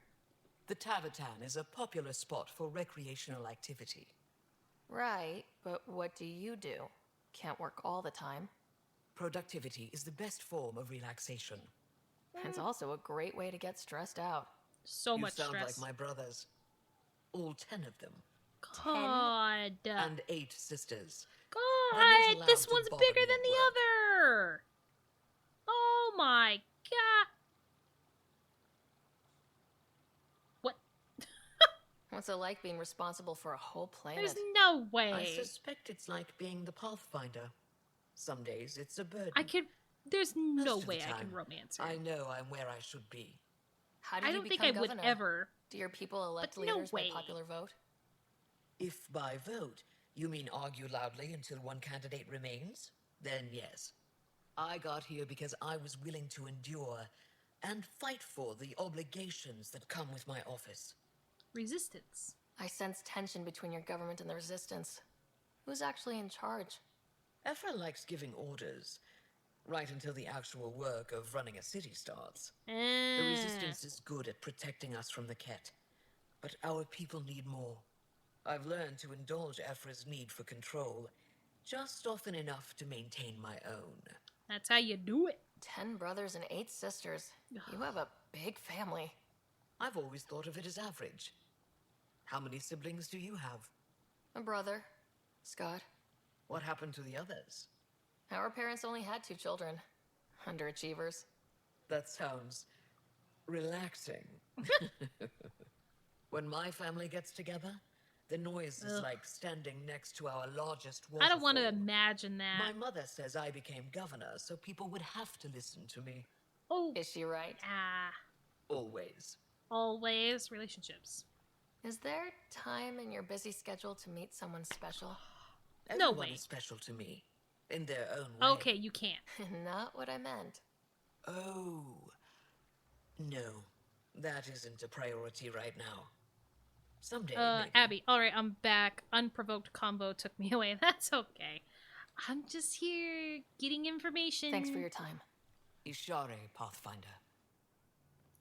The Tavatan is a popular spot for recreational activity. Right, but what do you do? Can't work all the time. Productivity is the best form of relaxation. It's also a great way to get stressed out. So much You sound stress. like my brothers. All 10 of them. God. And 8 sisters. God, allowed this to one's bother bigger me than at the work. other. Oh my god. What? What's it like being responsible for a whole planet? There's no way. I suspect it's like being the Pathfinder. Some days it's a burden. There's no Most of the way I can time, romance her. I know I'm where I should be. How did I you don't think become I would governor? ever. Do your people elect But no leaders by way. popular vote? If by vote you mean argue loudly until one candidate remains, then yes. I got here because I was willing to endure and fight for the obligations that come with my office. Resistance. I sense tension between your government and the Resistance. Who's actually in charge? Ephra likes giving orders, right until the actual work of running a city starts. The Resistance is good at protecting us from the Ket, but our people need more. I've learned to indulge Ephra's need for control, just often enough to maintain my own. That's how you do it. 10 brothers and 8 sisters. You have a big family. I've always thought of it as average. How many siblings do you have? A brother, Scott. What happened to the others? Our parents only had 2 children. Underachievers. That sounds relaxing. When my family gets together, the noise is like standing next to our largest waterfall. I don't want to imagine that. My mother says I became governor, so people would have to listen to me. Oh. Is she right? Always. Always. Relationships. Is there time in your busy schedule to meet someone special? No Everyone way. is special to me, in their own way. Okay, you can't. Not what I meant. Oh. No, that isn't a priority right now. Someday, maybe. Abby, alright, I'm back. Unprovoked combo took me away. That's okay. I'm just here getting information. Thanks for your time. Ishare, Pathfinder.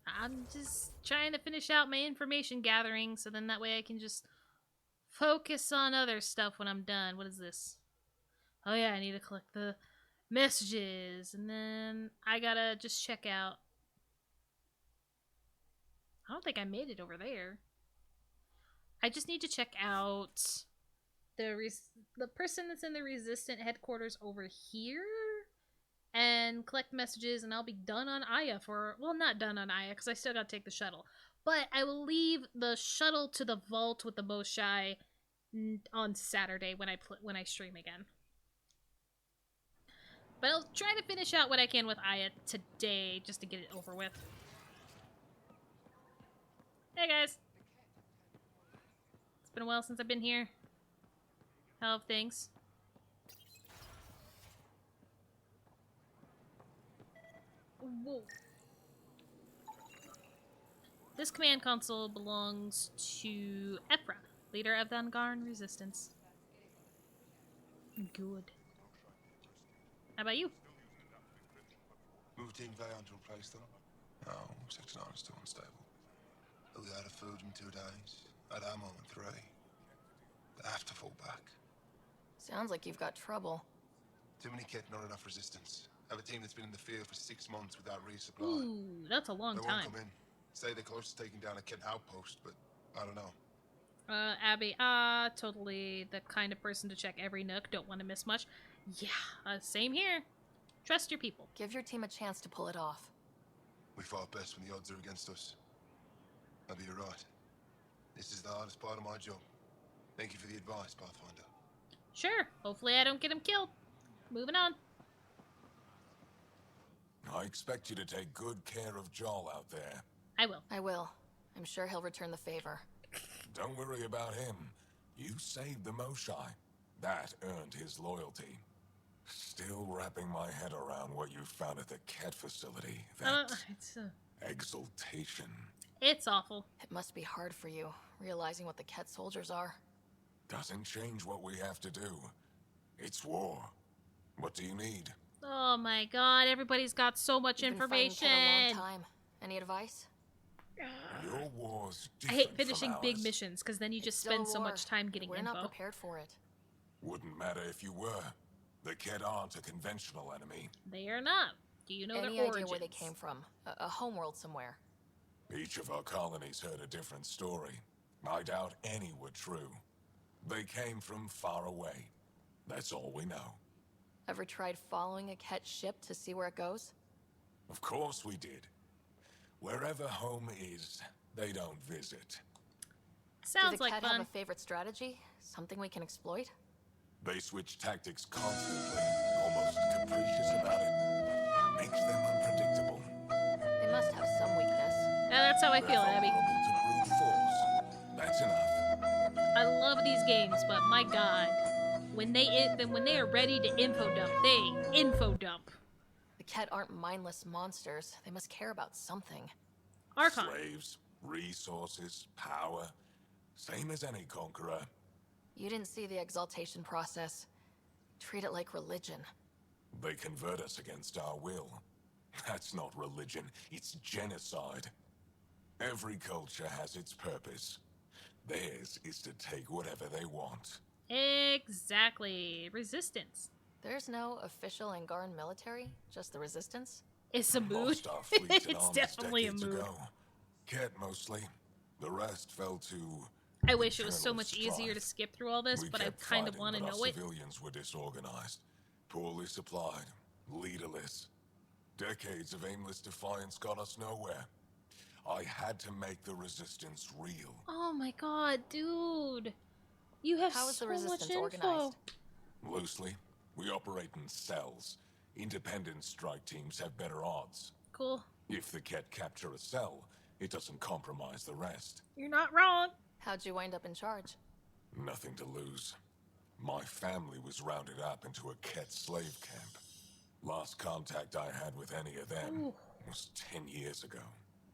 I'm just trying to finish out my information gathering, so then that way I can just focus on other stuff when I'm done. What is this? Oh yeah, I need to collect the messages, and then I gotta just check out. I don't think I made it over there. I just need to check out the person that's in the Resistant headquarters over here and collect messages, and I'll be done on Aya for, well, not done on Aya because I still gotta take the shuttle, but I will leave the shuttle to the vault with the Boshai on Saturday when I stream again. But I'll try to finish out what I can with Aya today just to get it over with. Hey guys, it's been a while since I've been here. How have things? Whoa. This command console belongs to Ephra, leader of the Angaran Resistance. Good. How about you? Moved in very underplaced though. No, Section 9 is still unstable. We had a food in 2 days, had ammo in 3. They have to fall back. Sounds like you've got trouble. Too many Ket, not enough resistance. Have a team that's been in the field for 6 months without resupply. Ooh, that's a long they time. Won't come in. Say they're close to taking down a Ket outpost, but I don't know. Abby, totally the kind of person to check every nook, don't want to miss much. Yeah, same here. Trust your people. Give your team a chance to pull it off. We fight best when the odds are against us. Maybe you're right. This is the hardest part of my job. Thank you for the advice, Pathfinder. Sure, hopefully I don't get him killed. Moving on. I expect you to take good care of Joel out there. I will. I will. I'm sure he'll return the favor. Don't worry about him. You saved the Moshai. That earned his loyalty. Still wrapping my head around what you found at the Ket facility. That exultation. It's awful. It must be hard for you, realizing what the Ket soldiers are. Doesn't change what we have to do. It's war. What do you need? Oh my god, everybody's got so much You've information. been fighting Ket a long time. Any advice? Your war's I different hate finishing from big ours. missions because then you just It's still spend a so war. much time getting We're info. not prepared for it. Wouldn't matter if you were. The Ked aren't a conventional enemy. They are not. Do you know Any their idea origins? where they came from? A homeworld somewhere. Each of our colonies heard a different story. I doubt any were true. They came from far away. That's all we know. Ever tried following a Ket ship to see where it goes? Of course we did. Wherever home is, they don't visit. Sounds Do the like Ket fun. have a favorite strategy? Something we can exploit? They switch tactics constantly, almost capricious about it. Makes them unpredictable. They must have some weakness. That's how I They're feel, Abby. vulnerable to brute force. That's enough. I love these games, but my god, when they are ready to info dump, they info dump. The Ket aren't mindless monsters. They must care about something. Archon. Slaves, resources, power. Same as any conqueror. You didn't see the exaltation process. Treat it like religion. They convert us against our will. That's not religion, it's genocide. Every culture has its purpose. Theirs is to take whatever they want. Exactly. Resistance. There's no official Angaran military, just the resistance? It's a mood. Lost our fleet and It's armies definitely a decades mood. ago. Ket mostly. The rest fell to I wish it was so internal much easier to strife. skip through all this, We but I kept kind of fighting, want to but know our it. civilians were disorganized, poorly supplied, leaderless. Decades of aimless defiance got us nowhere. I had to make the resistance real. Oh my god, dude. You have How is so the resistance much info. organized? Loosely, we operate in cells. Independent strike teams have better odds. Cool. If the Ket capture a cell, it doesn't compromise the rest. You're not wrong. How'd you wind up in charge? Nothing to lose. My family was rounded up into a Ket slave camp. Last contact I had with any of them was 10 years ago.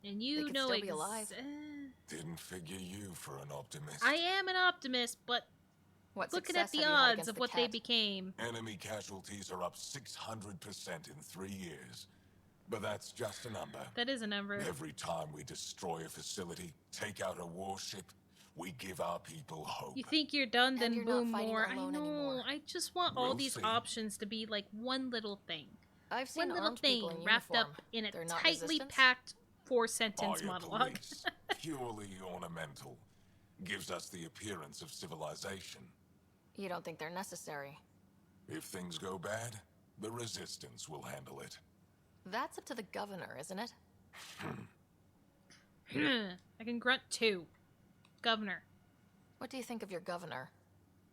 And you They could know still be alive. Didn't figure you for an optimist. I am an optimist, but What looking success at the have you had odds against of the what they Ket? became. Enemy casualties are up 600% in 3 years. But that's just a number. That is a number. Every time we destroy a facility, take out a warship, we give our people hope. You think you're done, then you're not boom, fighting more. I alone know. anymore. I just want all We'll these see. options to be like one little thing. I've seen One little armed thing people in wrapped uniform. up in a They're not tightly resistance? packed 4-sentence Fire monologue. police, purely ornamental, gives us the appearance of civilization. You don't think they're necessary? If things go bad, the resistance will handle it. That's up to the governor, isn't it? I can grunt too. Governor. What do you think of your governor?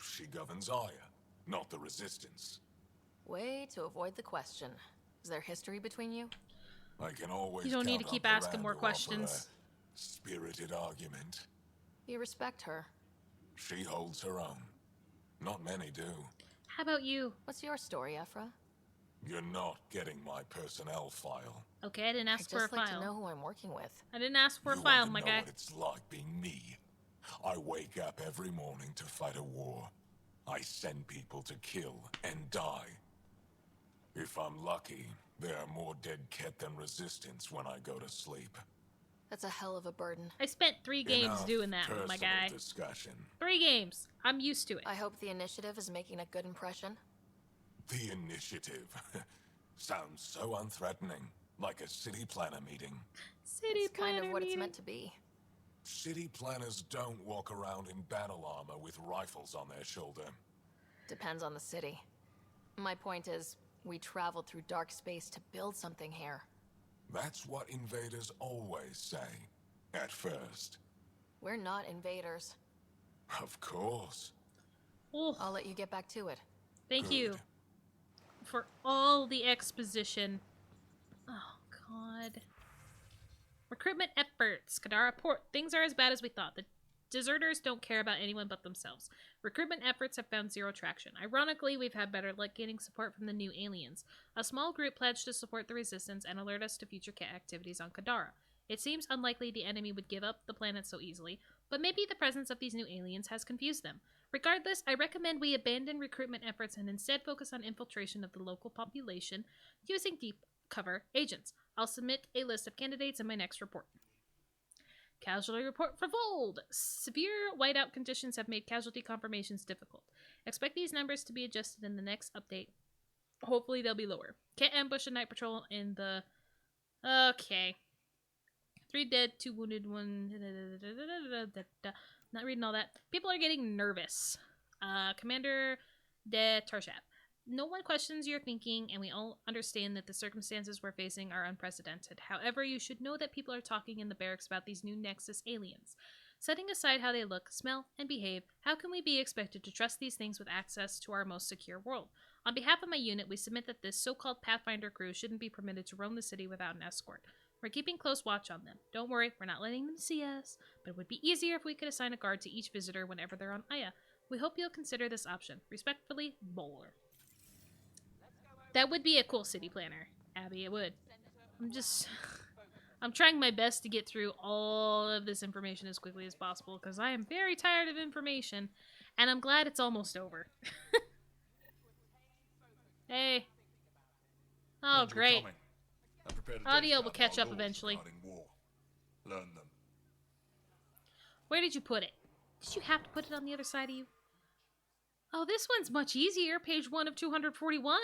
She governs Aya, not the resistance. Way to avoid the question. Is there history between you? I can always You don't need to count keep on asking Moran more to offer questions. a spirited argument. You respect her. She holds her own. Not many do. How about you? What's your story, Ephra? You're not getting my personnel file. Okay, I didn't ask I'd for a just like file. to know who I'm working with. I didn't ask for a You file, want to my know guy. what it's like being me. I wake up every morning to fight a war. I send people to kill and die. If I'm lucky, there are more dead Ket than resistance when I go to sleep. That's a hell of a burden. I spent 3 games Enough doing that, my personal guy. discussion. 3 games. I'm used to it. I hope the initiative is making a good impression. The initiative sounds so unthreatening, like a city planner meeting. City It's kind of planner what it's meeting. meant to be. City planners don't walk around in battle armor with rifles on their shoulder. Depends on the city. My point is, we traveled through dark space to build something here. That's what invaders always say, at first. We're not invaders. Of course. Oh, I'll let you get back to it. thank you for all the exposition. Oh, God. Recruitment efforts. Kadara Port. Things are as bad as we thought. The deserters don't care about anyone but themselves. Recruitment efforts have found 0 traction. Ironically, we've had better luck gaining support from the new aliens. A small group pledged to support the resistance and alert us to future activities on Kadara. It seems unlikely the enemy would give up the planet so easily, but maybe the presence of these new aliens has confused them. Regardless, I recommend we abandon recruitment efforts and instead focus on infiltration of the local population using deep cover agents. I'll submit a list of candidates in my next report. Casualty report for Vold. Severe whiteout conditions have made casualty confirmations difficult. Expect these numbers to be adjusted in the next update. Hopefully they'll be lower. Can't ambush a night patrol in the... Okay. 3 dead, 2 wounded, 1... Not reading all that. People are getting nervous. Commander de Tarshat. No one questions your thinking, and we all understand that the circumstances we're facing are unprecedented. However, you should know that people are talking in the barracks about these new Nexus aliens. Setting aside how they look, smell, and behave, how can we be expected to trust these things with access to our most secure world? On behalf of my unit, we submit that this so-called Pathfinder crew shouldn't be permitted to roam the city without an escort. We're keeping close watch on them. Don't worry, we're not letting them see us, but it would be easier if we could assign a guard to each visitor whenever they're on Aya. We hope you'll consider this option. Respectfully, Bowler. That would be a cool city planner, Abby, it would. I'm trying my best to get through all of this information as quickly as possible, because I am very tired of information, and I'm glad it's almost over. Hey. Oh, great. Audio will catch up eventually. Learn them. Where did you put it? Did you have to put it on the other side of you? Oh, this one's much easier. Page 1 of 241.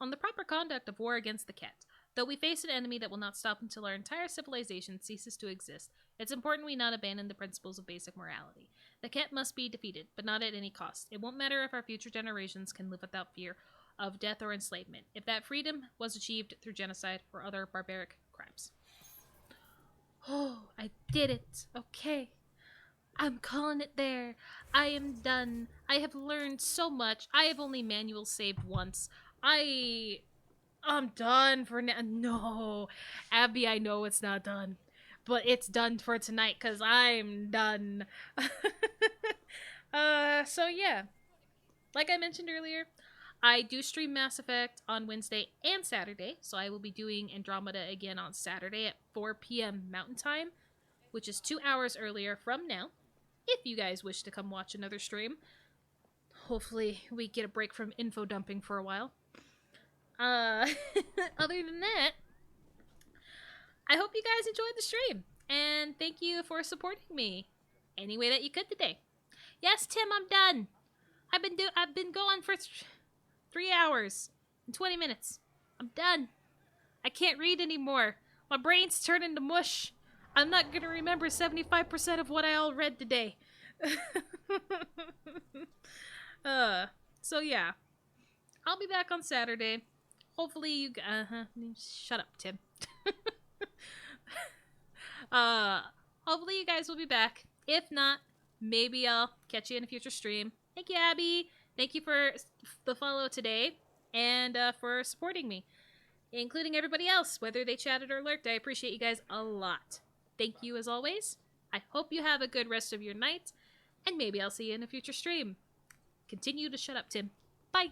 On the proper conduct of war against the Ket. Though we face an enemy that will not stop until our entire civilization ceases to exist, it's important we not abandon the principles of basic morality. The Ket must be defeated, but not at any cost. It won't matter if our future generations can live without fear of death or enslavement, if that freedom was achieved through genocide or other barbaric crimes. Oh, I did it. Okay. I'm calling it there. I am done. I have learned so much. I have only manual saved once. I'm done for now. No, Abby, I know it's not done, but it's done for tonight because I'm done. So yeah, like I mentioned earlier, I do stream Mass Effect on Wednesday and Saturday, so I will be doing Andromeda again on Saturday at 4 p.m. Mountain Time, which is 2 hours earlier from now. If you guys wish to come watch another stream, hopefully we get a break from info dumping for a while. Other than that, I hope you guys enjoyed the stream, and thank you for supporting me any way that you could today. Yes, Tim, I'm done. I've been going for 3 hours and 20 minutes. I'm done. I can't read anymore. My brain's turning to mush. I'm not gonna remember 75% of what I all read today. So yeah, I'll be back on Saturday. Hopefully you shut up, Tim. Hopefully you guys will be back. If not, maybe I'll catch you in a future stream. Thank you, Abby. Thank you for the follow today and for supporting me, including everybody else, whether they chatted or lurked. I appreciate you guys a lot. Thank you as always. I hope you have a good rest of your night, and maybe I'll see you in a future stream. Continue to shut up, Tim. Bye.